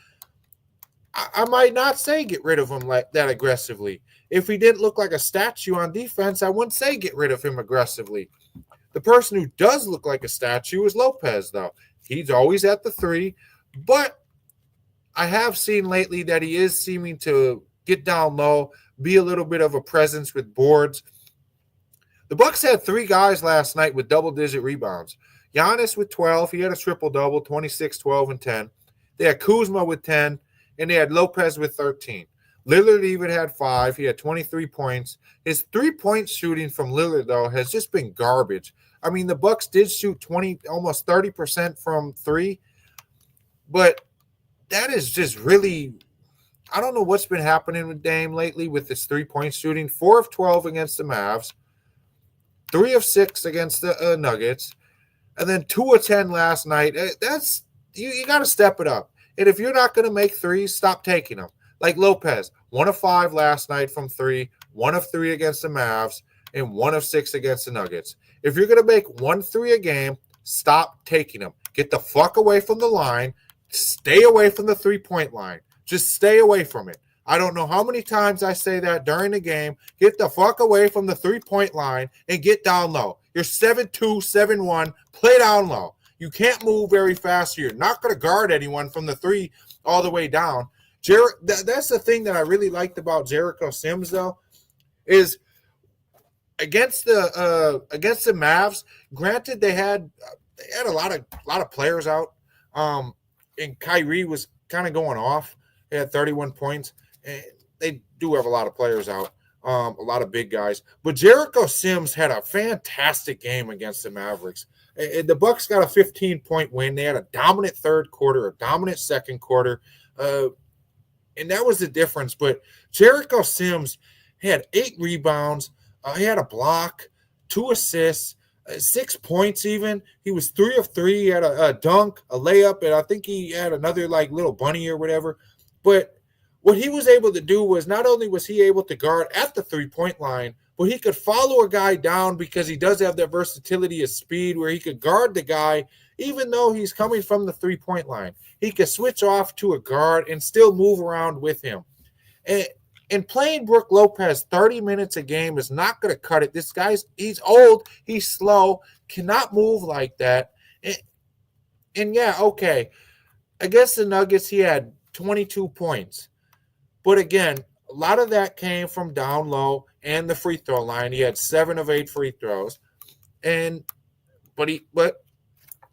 I might not say get rid of him like that aggressively. If he didn't look like a statue on defense, I wouldn't say get rid of him aggressively. The person who does look like a statue is Lopez, though. He's always at the 3, but I have seen lately that he is seeming to get down low, be a little bit of a presence with boards. The Bucks had 3 guys last night with double-digit rebounds. Giannis with 12. He had a triple-double, 26, 12, and 10. They had Kuzma with 10, and they had Lopez with 13. Lillard even had 5. He had 23 points. His 3-point shooting from Lillard, though, has just been garbage. I mean, the Bucks did shoot almost 30% from 3, but that is just really – I don't know what's been happening with Dame lately with his 3-point shooting. 4 of 12 against the Mavs, 3 of 6 against the Nuggets, and then 2 of 10 last night. That's you got to step it up. And if you're not going to make threes, stop taking them. Like Lopez, 1 of 5 last night from 3, 1 of 3 against the Mavs, and 1 of 6 against the Nuggets. If you're going to make 1 3 a game, stop taking them. Get the fuck away from the line. Stay away from the 3-point line. Just stay away from it. I don't know how many times I say that during the game. Get the fuck away from the 3-point line and get down low. You're 7-2, 7-1. Play down low. You can't move very fast. You're not going to guard anyone from the 3 all the way down. That's the thing that I really liked about Jericho Sims, though, is against the Mavs. Granted, they had a lot of players out, and Kyrie was kind of going off. He had 31 points. And they do have a lot of players out, a lot of big guys. But Jericho Sims had a fantastic game against the Mavericks. The Bucks got a 15-point win. They had a dominant third quarter, a dominant second quarter, and that was the difference. But Jericho Sims had 8 rebounds. He had a block, 2 assists, 6 points even. He was 3 of 3. He had a dunk, a layup, and I think he had another little bunny or whatever. But what he was able to do was not only was he able to guard at the 3-point line, but he could follow a guy down because he does have that versatility of speed where he could guard the guy even though he's coming from the 3-point line. He could switch off to a guard and still move around with him. And playing Brook Lopez 30 minutes a game is not going to cut it. This he's old, he's slow, cannot move like that. And yeah, okay. Against the Nuggets, he had 22 points. But again, a lot of that came from down low and the free throw line. He had 7 of 8 free throws.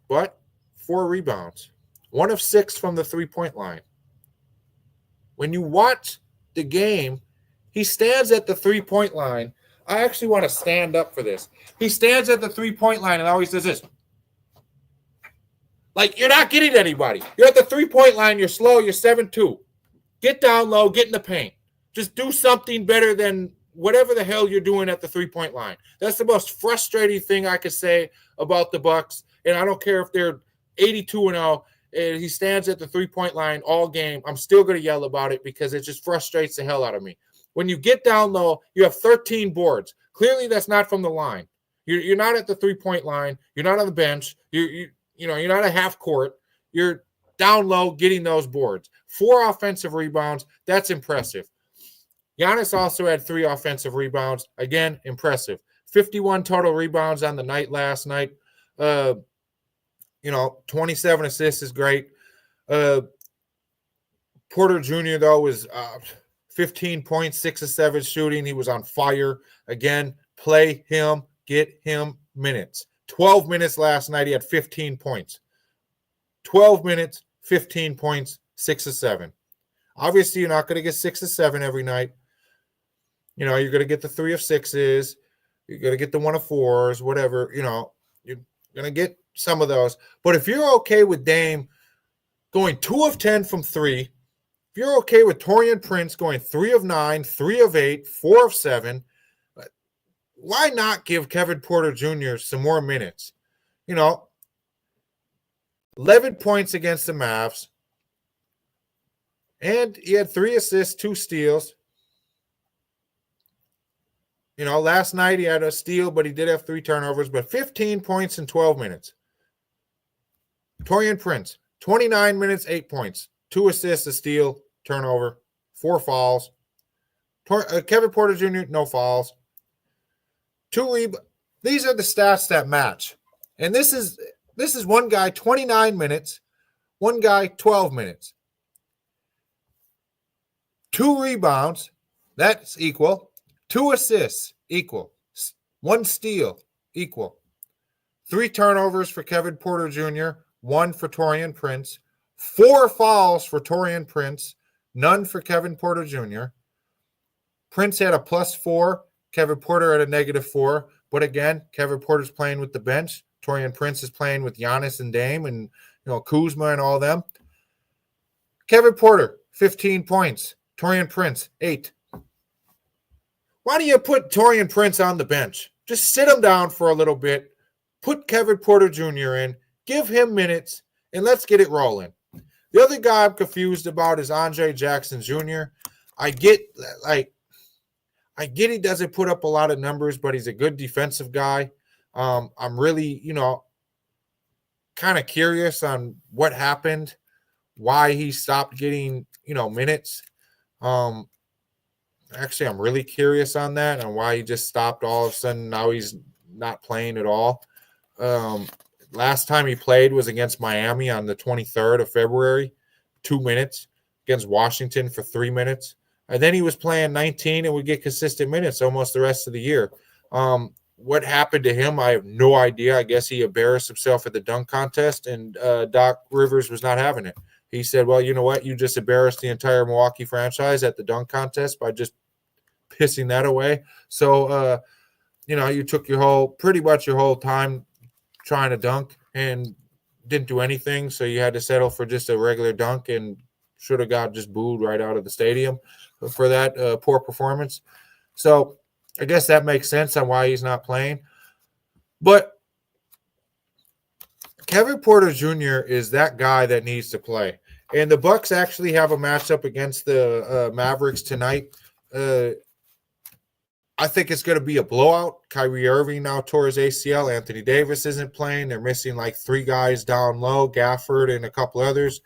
But 4 rebounds. 1 of 6 from the 3-point line. When you watch the game, he stands at the 3-point line. I actually want to stand up for this. He stands at the 3-point line and always does this. Like, you're not getting anybody. You're at the 3-point line. You're slow. You're 7-2. Get down low. Get in the paint. Just do something better than whatever the hell you're doing at the 3-point line. That's the most frustrating thing I could say about the Bucks. And I don't care if they're 82-0 and he stands at the 3-point line all game. I'm still going to yell about it because it just frustrates the hell out of me. When you get down low, you have 13 boards. Clearly, that's not from the line. You're not at the 3-point line. You're not on the bench. You're not a half court. You're down low getting those boards. 4 offensive rebounds. That's impressive. Giannis also had 3 offensive rebounds. Again, impressive. 51 total rebounds on the night last night. 27 assists is great. Porter Jr., though, was 15 points, 6 of 7 shooting. He was on fire. Again, play him, get him minutes. 12 minutes last night, he had 15 points. 12 minutes, 15 points, 6 of 7. Obviously, you're not going to get 6 of 7 every night. You're going to get the 3 of 6s. You're going to get the 1 of 4s, whatever. You're going to get some of those. But if you're okay with Dame going 2 of 10 from 3, if you're okay with Taurean Prince going 3 of 9, 3 of 8, 4 of 7, why not give Kevin Porter Jr. some more minutes? 11 points against the Mavs. And he had 3 assists, 2 steals. Last night he had a steal, but he did have 3 turnovers, but 15 points in 12 minutes. Taurean Prince, 29 minutes, 8 points, 2 assists, a steal, turnover, 4 fouls. Kevin Porter Jr., no fouls. these are the stats that match. And this is one guy 29 minutes, one guy 12 minutes. 2 rebounds, that's equal. 2 assists, equal. 1 steal, equal. 3 turnovers for Kevin Porter Jr., 1 for Taurean Prince. 4 fouls for Taurean Prince, none for Kevin Porter Jr. Prince had a +4. Kevin Porter had a -4. But again, Kevin Porter's playing with the bench. Taurean Prince is playing with Giannis and Dame and Kuzma and all them. Kevin Porter, 15 points. Taurean Prince, 8. Why do you put Taurean Prince on the bench? Just sit him down for a little bit. Put Kevin Porter Jr. in. Give him minutes, and let's get it rolling. The other guy I'm confused about is Andre Jackson Jr. I get he doesn't put up a lot of numbers, but he's a good defensive guy. I'm really, kind of curious on what happened, why he stopped getting, minutes. Actually, I'm really curious on that and why he just stopped all of a sudden. Now he's not playing at all. Last time he played was against Miami on the 23rd of February, 2 minutes, against Washington for 3 minutes. And then he was playing 19 and would get consistent minutes almost the rest of the year. What happened to him, I have no idea. I guess he embarrassed himself at the dunk contest, and Doc Rivers was not having it. He said, well, you know what? You just embarrassed the entire Milwaukee franchise at the dunk contest by just pissing that away. So, you took pretty much your whole time trying to dunk and didn't do anything. So you had to settle for just a regular dunk and should have got just booed right out of the stadium for that poor performance. So I guess that makes sense on why he's not playing. But Kevin Porter Jr. is that guy that needs to play. And the Bucks actually have a matchup against the Mavericks tonight. I think it's going to be a blowout. Kyrie Irving now tore his ACL. Anthony Davis isn't playing. They're missing like 3 guys down low, Gafford and a couple others.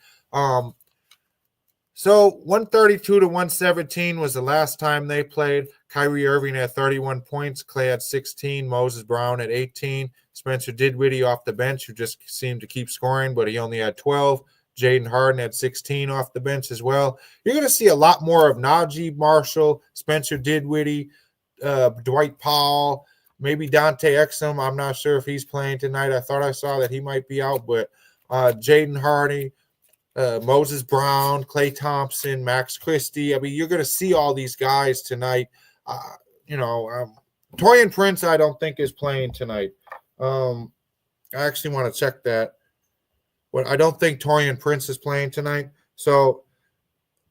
So 132 to 117 was the last time they played. Kyrie Irving had 31 points. Clay had 16. Moses Brown at 18. Spencer Dinwiddie off the bench, who just seemed to keep scoring, but he only had 12. Jaden Harden had 16 off the bench as well. You're going to see a lot more of Najee Marshall, Spencer Dinwiddie, Dwight Powell, maybe Dante Exum. I'm not sure if he's playing tonight. I thought I saw that he might be out, but Jaden Hardy, Moses Brown, Klay Thompson, Max Christie. I mean, you're going to see all these guys tonight. Taurean Prince, I don't think is playing tonight. I actually want to check that. But I don't think Taurean Prince is playing tonight. So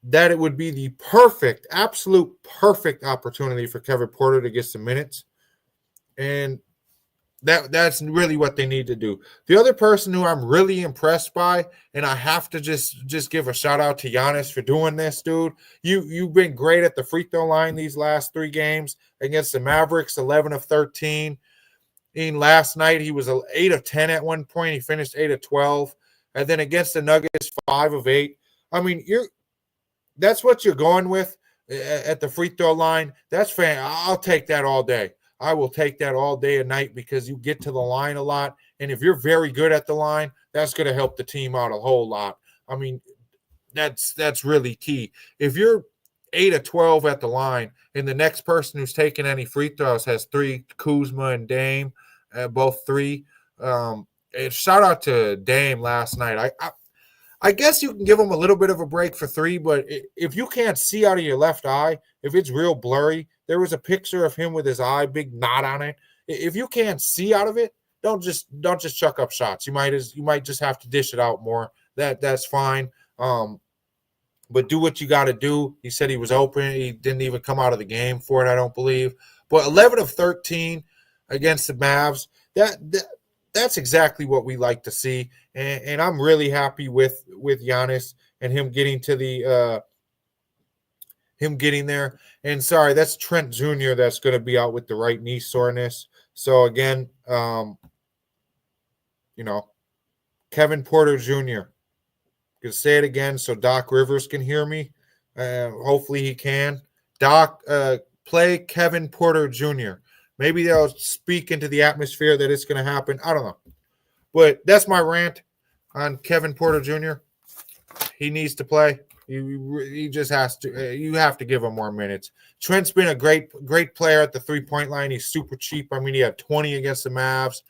that it would be the perfect, absolute perfect opportunity for Kevin Porter to get some minutes. And that's really what they need to do. The other person who I'm really impressed by, and I have to just give a shout out to Giannis for doing this, dude. You've been great at the free throw line these last 3 games against the Mavericks, 11 of 13. And last night he was 8 of 10 at one point. He finished 8 of 12. And then against the Nuggets, 5 of 8. I mean, that's what you're going with at the free throw line. That's fan. I'll take that all day. I will take that all day and night because you get to the line a lot. And if you're very good at the line, that's going to help the team out a whole lot. I mean, that's really key. If you're 8 of 12 at the line and the next person who's taking any free throws has 3, Kuzma and Dame, both 3. Shout out to Dame last night. I guess you can give him a little bit of a break for 3, but if you can't see out of your left eye, if it's real blurry, there was a picture of him with his eye, big knot on it. If you can't see out of it, don't just chuck up shots. You might just have to dish it out more. That's fine. But do what you got to do. He said he was open. He didn't even come out of the game for it, I don't believe. But 11 of 13 against the Mavs, that's exactly what we like to see. And I'm really happy with Giannis and him getting to him getting there. And sorry, that's Trent Jr. that's going to be out with the right knee soreness. So again, Kevin Porter Jr. I'm going to say it again so Doc Rivers can hear me. Hopefully he can. Doc, play Kevin Porter Jr. Maybe they'll speak into the atmosphere that it's going to happen. I don't know. But that's my rant on Kevin Porter Jr. He needs to play. He just has to. You have to give him more minutes. Trent's been a great player at the three-point line. He's super cheap. I mean, he had 20 against the Mavs.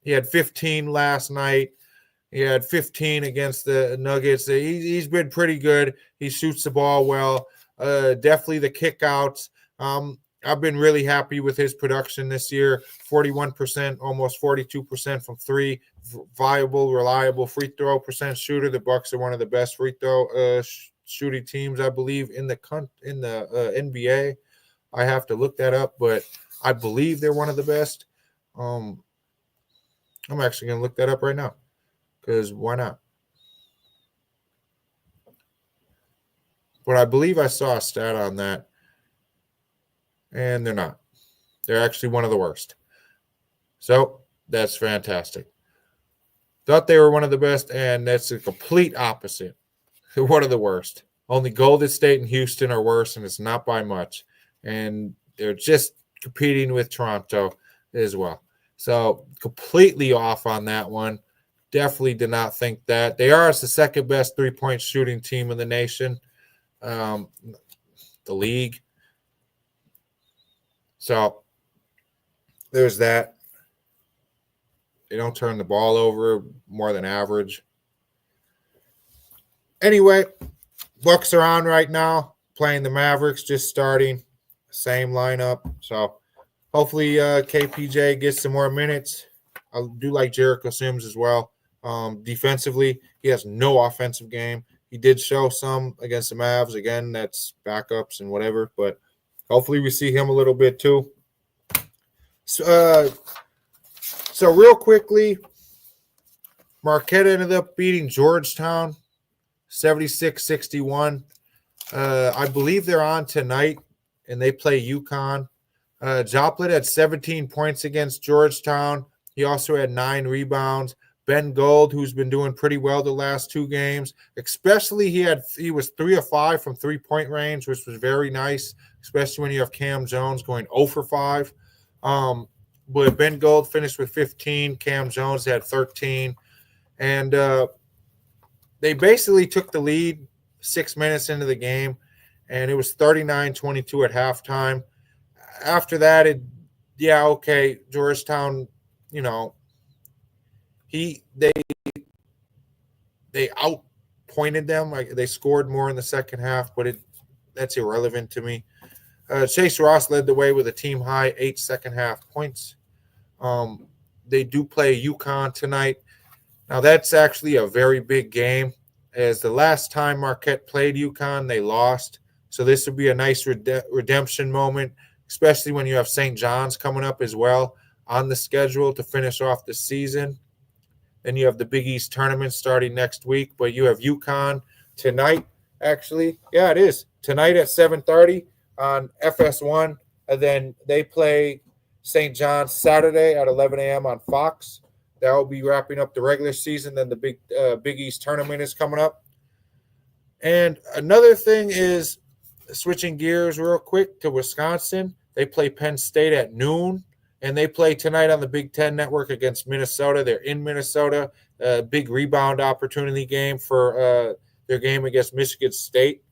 He had 15 last night. He had 15 against the Nuggets. He's been pretty good. He shoots the ball well. Definitely the kickouts. I've been really happy with his production this year. 41%, almost 42% from three. Viable, reliable free throw percent shooter. The Bucks are one of the best free throw shooting teams, I believe, in the NBA. I have to look that up, but I believe they're one of the best. I'm actually going to look that up right now because why not? But I believe I saw a stat on that, and they're not. They're actually one of the worst. So that's fantastic. Thought they were one of the best, and that's the complete opposite. They're one of the worst. Only Golden State and Houston are worse, and it's not by much. And they're just competing with Toronto as well. So completely off on that one. Definitely did not think that. They are the second best three-point shooting team in the nation, the league. So there's that. They don't turn the ball over more than average. Anyway, Bucks are on right now, playing the Mavericks, just starting. Same lineup. So hopefully KPJ gets some more minutes. I do like Jericho Sims as well. Defensively, he has no offensive game. He did show some against the Mavs. Again, that's backups and whatever. But hopefully we see him a little bit too. So real quickly, Marquette ended up beating Georgetown 76-61. I believe they're on tonight, and they play UConn. Joplin had 17 points against Georgetown. He also had 9 rebounds. Ben Gold, who's been doing pretty well the last 2 games, especially he was 3 of 5 from three-point range, which was very nice, especially when you have Cam Jones going 0 for 5. But Ben Gold finished with 15. Cam Jones had 13. And they basically took the lead 6 minutes into the game, and it was 39-22 at halftime. After that, Georgetown, they outpointed them. Like they scored more in the second half, but that's irrelevant to me. Chase Ross led the way with a team high 8 second-half points. They do play UConn tonight. Now, that's actually a very big game, as the last time Marquette played UConn, they lost. So this would be a nice redemption moment, especially when you have St. John's coming up as well on the schedule to finish off the season. Then you have the Big East tournament starting next week, but you have UConn tonight, actually. Yeah, it is. Tonight at 7:30. On FS1, and then they play St. John's Saturday at 11 a.m. on Fox. That will be wrapping up the regular season. Then the Big East tournament is coming up. And another thing is, switching gears real quick to Wisconsin, they play Penn State at noon, and they play tonight on the Big Ten Network against Minnesota. They're in Minnesota. Big rebound opportunity game for their game against Michigan State.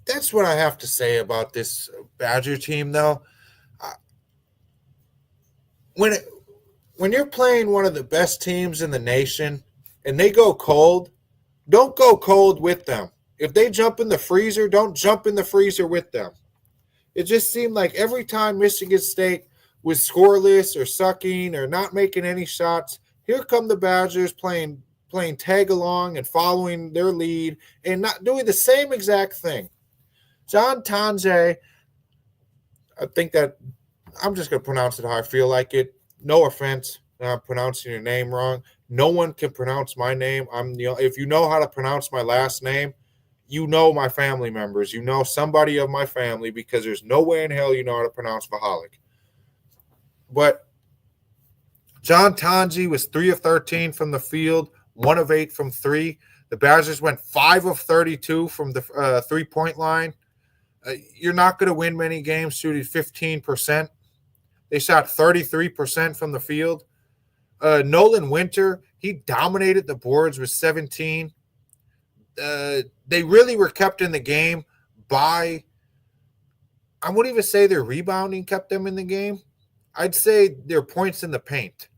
That's what I have to say about this Badger team, though. When you're playing one of the best teams in the nation and they go cold, don't go cold with them. If they jump in the freezer, don't jump in the freezer with them. It just seemed like every time Michigan State was scoreless or sucking or not making any shots, here come the Badgers playing tag along and following their lead and not doing the same exact thing. John Tange, I think that I'm just going to pronounce it how I feel like it. No offense, I'm pronouncing your name wrong. No one can pronounce my name. If you know how to pronounce my last name, you know my family members. You know somebody of my family, because there's no way in hell you know how to pronounce Vachalek. But John Tange was 3 of 13 from the field, 1 of 8 from 3. The Badgers went 5 of 32 from the 3-point line. You're not going to win many games shooting 15%. They shot 33% from the field. Nolan Winter, he dominated the boards with 17. They really were kept in the game by, I wouldn't even say their rebounding kept them in the game. I'd say their points in the paint.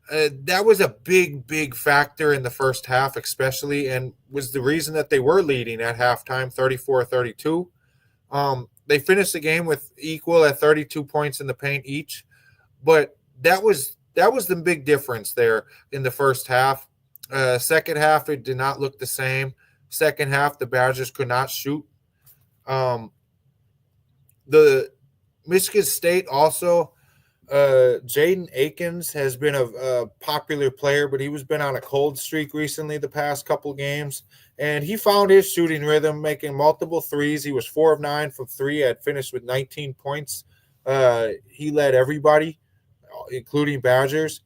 That was a big, big factor in the first half, especially, and was the reason that they were leading at halftime, 34-32. They finished the game with equal at 32 points in the paint each, but that was the big difference there in the first half. Second half, it did not look the same. Second half, the Badgers could not shoot. The Michigan State also, Jaden Akins has been a popular player, but he was been on a cold streak recently the past couple games, and he found his shooting rhythm, making multiple threes. He was 4 of 9 from 3, had finished with 19 points. He led everybody, including Badgers.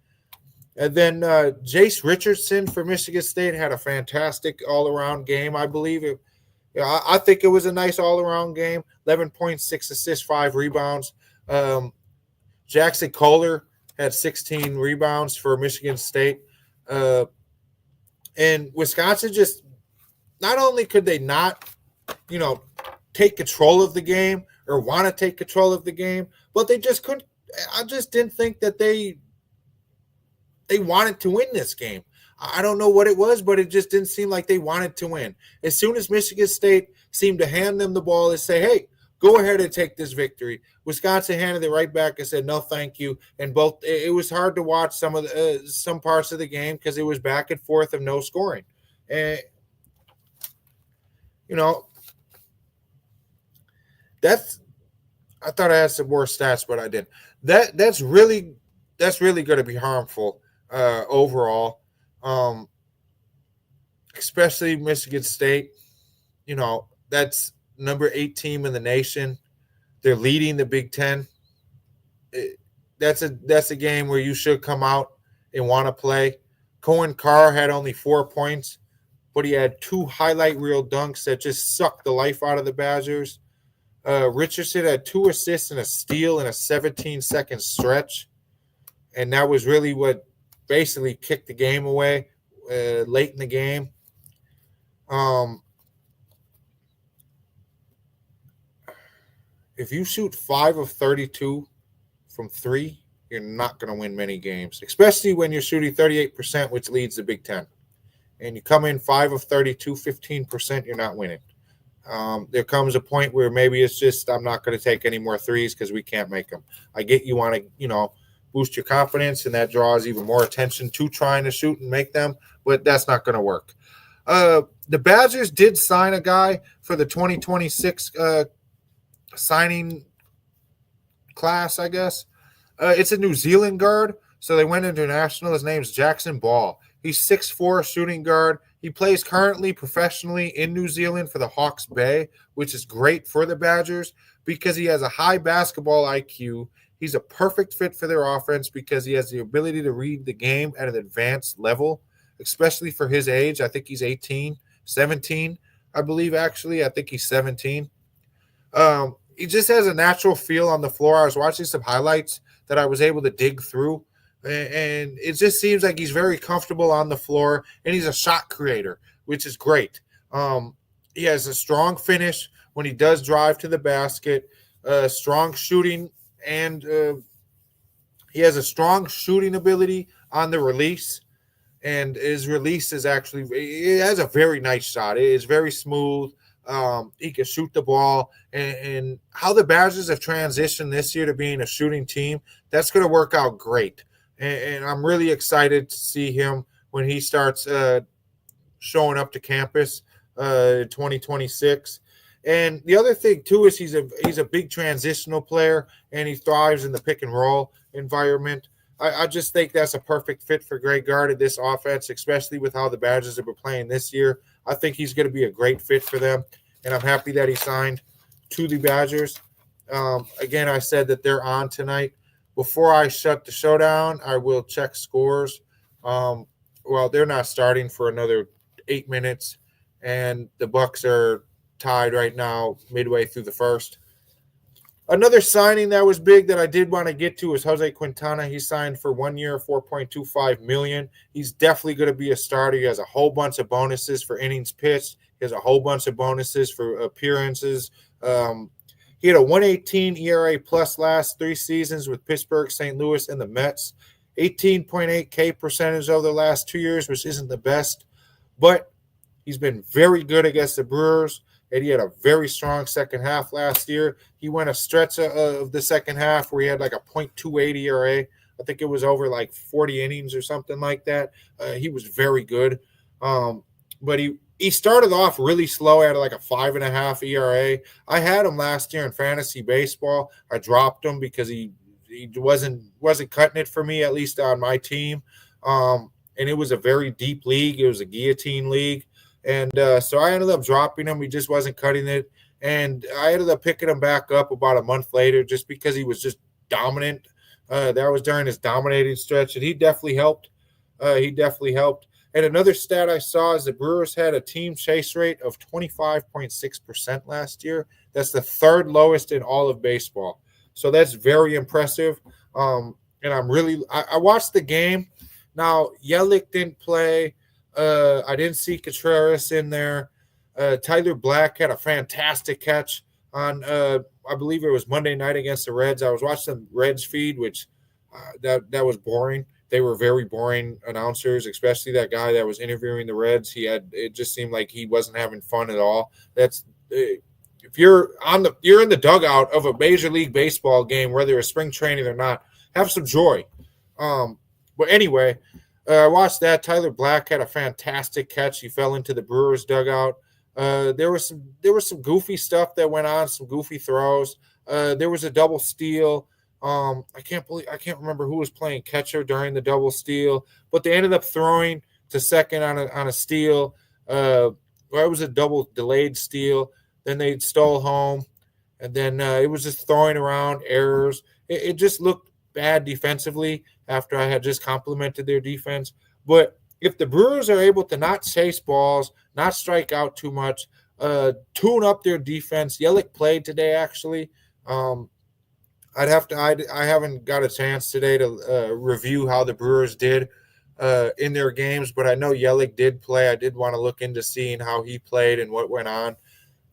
And then Jace Richardson for Michigan State had a fantastic all-around game, I believe. I think it was a nice all-around game. 11 points, 6 assists, 5 rebounds. Jackson Kohler had 16 rebounds for Michigan State. And Wisconsin just not only could they not, take control of the game or want to take control of the game, but they just couldn't. I just didn't think that they wanted to win this game. I don't know what it was, but it just didn't seem like they wanted to win. As soon as Michigan State seemed to hand them the ball and say, hey, go ahead and take this victory, Wisconsin handed it right back and said, no, thank you. And it was hard to watch some parts of the game because it was back and forth of no scoring. And, I thought I had some more stats, but I didn't. That's really going to be harmful overall, especially Michigan State. That's number 8 team in the nation. They're leading the Big Ten. That's a game where you should come out and want to play. Cohen Carr had only 4 points, but he had 2 highlight reel dunks that just sucked the life out of the Badgers. Richardson had 2 assists and a steal in a 17-second stretch, and that was really what basically kicked the game away late in the game. If you shoot 5 of 32 from 3, you're not going to win many games, especially when you're shooting 38%, which leads the Big Ten. And you come in 5 of 32, 15%, you're not winning. There comes a point where maybe it's just I'm not going to take any more threes because we can't make them. I get you want to, boost your confidence, and that draws even more attention to trying to shoot and make them, but that's not going to work. The Badgers did sign a guy for the 2026 signing class, I guess. It's a New Zealand guard, so they went international. His name's Jackson Ball. He's 6'4", shooting guard. He plays currently professionally in New Zealand for the Hawke's Bay, which is great for the Badgers because he has a high basketball IQ. He's a perfect fit for their offense because he has the ability to read the game at an advanced level, especially for his age. I think he's 17, I believe, actually. I think he's 17. He just has a natural feel on the floor. I was watching some highlights that I was able to dig through, and it just seems like he's very comfortable on the floor, and he's a shot creator, which is great. He has a strong finish when he does drive to the basket, strong shooting, and he has a strong shooting ability on the release, and his release is actually – it has a very nice shot. It is very smooth. He can shoot the ball, and how the Badgers have transitioned this year to being a shooting team, that's going to work out great. And I'm really excited to see him when he starts showing up to campus in 2026. And the other thing, too, is he's a big transitional player, and he thrives in the pick-and-roll environment. I just think that's a perfect fit for Greg Gard in this offense, especially with how the Badgers have been playing this year. I think he's going to be a great fit for them, and I'm happy that he signed to the Badgers. Again, I said that they're on tonight. Before I shut the show down, I will check scores. Well, they're not starting for another 8 minutes, and the Bucks are tied right now, midway through the first. Another signing that was big that I did want to get to is Jose Quintana. He signed for 1 year, $4.25 million. He's definitely going to be a starter. He has a whole bunch of bonuses for innings pitched. He has a whole bunch of bonuses for appearances. He had a 1.18 ERA plus last 3 seasons with Pittsburgh, St. Louis, and the Mets. 18.8 K percentage over the last 2 years, which isn't the best, but he's been very good against the Brewers, and he had a very strong second half last year. He went a stretch of the second half where he had like a .28 ERA. I think it was over like 40 innings or something like that. He was very good, but he started off really slow at like a 5.5 ERA. I had him last year in fantasy baseball. I dropped him because he wasn't cutting it for me, at least on my team. And it was a very deep league. It was a guillotine league. And so I ended up dropping him. He just wasn't cutting it. And I ended up picking him back up about a month later just because he was just dominant. That was during his dominating stretch, and he definitely helped. And another stat I saw is the Brewers had a team chase rate of 25.6% last year. That's the third lowest in all of baseball. So that's very impressive. And I watched the game. Now, Yelich didn't play. I didn't see Contreras in there. Tyler Black had a fantastic catch on, I believe it was Monday night against the Reds. I was watching the Reds feed, which that was boring. They were very boring announcers, especially that guy that was interviewing the Reds. It just seemed like he wasn't having fun at all. If you're in the dugout of a Major League Baseball game, whether it's spring training or not, have some joy. But anyway, I watched that. Tyler Black had a fantastic catch. He fell into the Brewers dugout. There was some goofy stuff that went on, some goofy throws. There was a double steal. I can't remember who was playing catcher during the double steal, but they ended up throwing to second on a steal. It was a double delayed steal. Then they stole home, and then it was just throwing around errors. It just looked bad defensively after I had just complimented their defense. But if the Brewers are able to not chase balls, not strike out too much, tune up their defense. Yelich played today, actually. I haven't got a chance today to review how the Brewers did in their games, but I know Yelich did play. I did want to look into seeing how he played and what went on.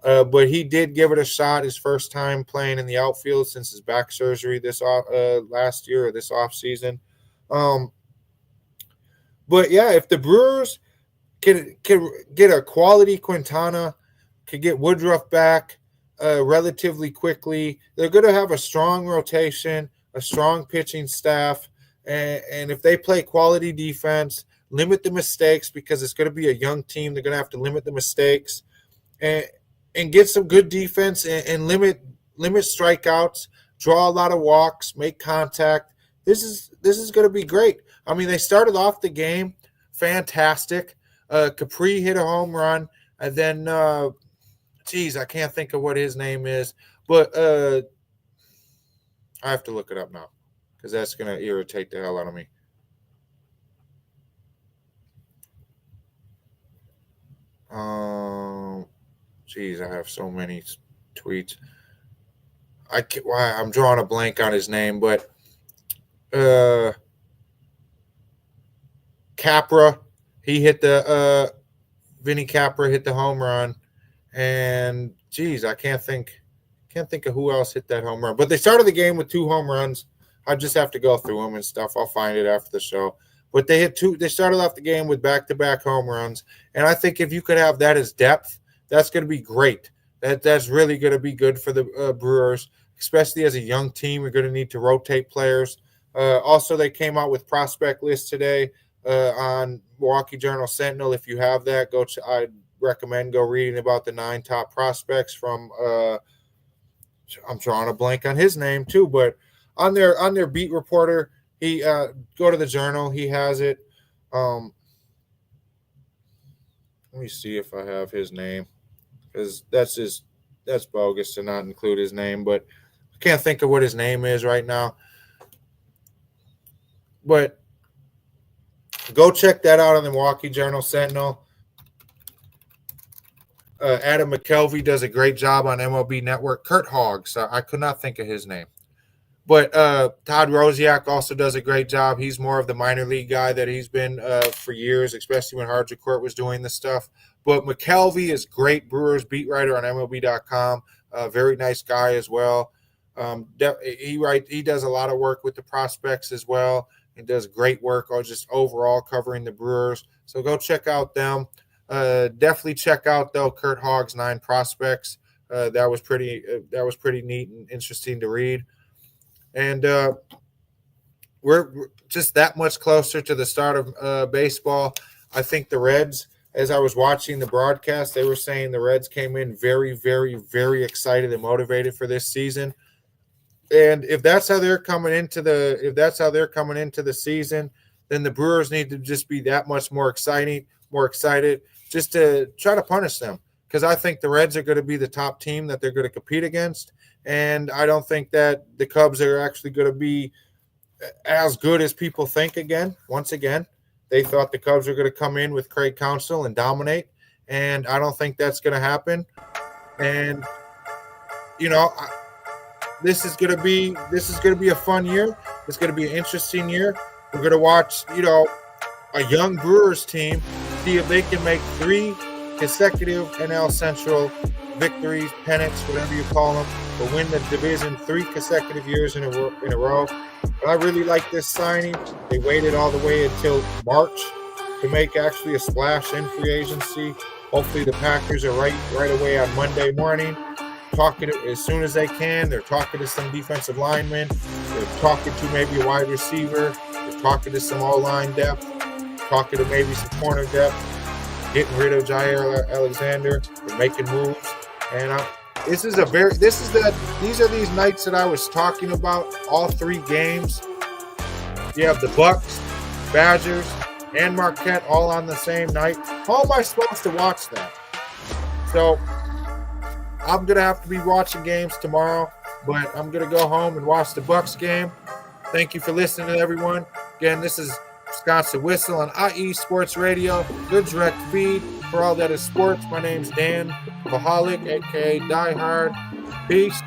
But he did give it a shot, his first time playing in the outfield since his back surgery last year or this offseason. But, yeah, if the Brewers can get a quality Quintana, can get Woodruff back relatively quickly, they're going to have a strong rotation, a strong pitching staff, and if they play quality defense, limit the mistakes because it's going to be a young team. They're going to have to limit the mistakes and get some good defense and limit strikeouts, draw a lot of walks, make contact. This is going to be great. I mean, they started off the game fantastic. Capri hit a home run, and then, I can't think of what his name is, but I have to look it up now because that's going to irritate the hell out of me. I have so many tweets. I'm drawing a blank on his name, but Capra, he hit Vinny Capra hit the home run, and I can't think of who else hit that home run. But they started the game with 2 home runs. I just have to go through them and stuff. I'll find it after the show. But they started off the game with back-to-back home runs, and I think if you could have that as depth, that's going to be great. That's really going to be good for the Brewers, especially as a young team. You're going to need to rotate players. Also, they came out with prospect lists today on Milwaukee Journal Sentinel. If you have that, I'd recommend go reading about the 9 top prospects from. I'm drawing a blank on his name too, but on their beat reporter, he go to the Journal. He has it. Let me see if I have his name, because that's bogus to not include his name, but I can't think of what his name is right now. But go check that out on the Milwaukee Journal Sentinel. Adam McKelvey does a great job on MLB Network. Kurt Hogg, I could not think of his name. But Todd Rosiak also does a great job. He's more of the minor league guy that he's been for years, especially when Hardscourt was doing this stuff. But McKelvey is great, Brewers beat writer on MLB.com. Very nice guy as well. He does a lot of work with the prospects as well. He does great work on just overall covering the Brewers. So go check out them. Definitely check out though Kurt Hogg's 9 Prospects. That was pretty neat and interesting to read. And we're just that much closer to the start of baseball. I think the Reds, as I was watching the broadcast, they were saying the Reds came in very, very, very excited and motivated for this season. And if that's how they're coming into the season, then the Brewers need to just be that much more excited, just to try to punish them. Because I think the Reds are going to be the top team that they're going to compete against. And I don't think that the Cubs are actually going to be as good as people think again. Once again, they thought the Cubs were going to come in with Craig Counsell and dominate. And I don't think that's going to happen. And, this is going to be a fun year. It's going to be an interesting year. We're going to watch, a young Brewers team see if they can make 3 consecutive NL Central victories, pennants, whatever you call them, but win the division 3 consecutive years in a row. But I really like this signing. They waited all the way until March to make actually a splash in free agency. Hopefully the Packers are right away on Monday morning, talking to, as soon as they can. They're talking to some defensive linemen. They're talking to maybe a wide receiver. They're talking to some O-line depth. Talking to maybe some corner depth. Getting rid of Jair Alexander. They're making moves. And these are these nights that I was talking about. All 3 games. You have the Bucks, Badgers, and Marquette all on the same night. How am I supposed to watch that? So I'm going to have to be watching games tomorrow, but I'm going to go home and watch the Bucks game. Thank you for listening, everyone. Again, this is Wisconsin Whistle on IE Sports Radio, good direct feed for all that is sports. My name's Dan Vachalek, a.k.a. Dyhard. Peace.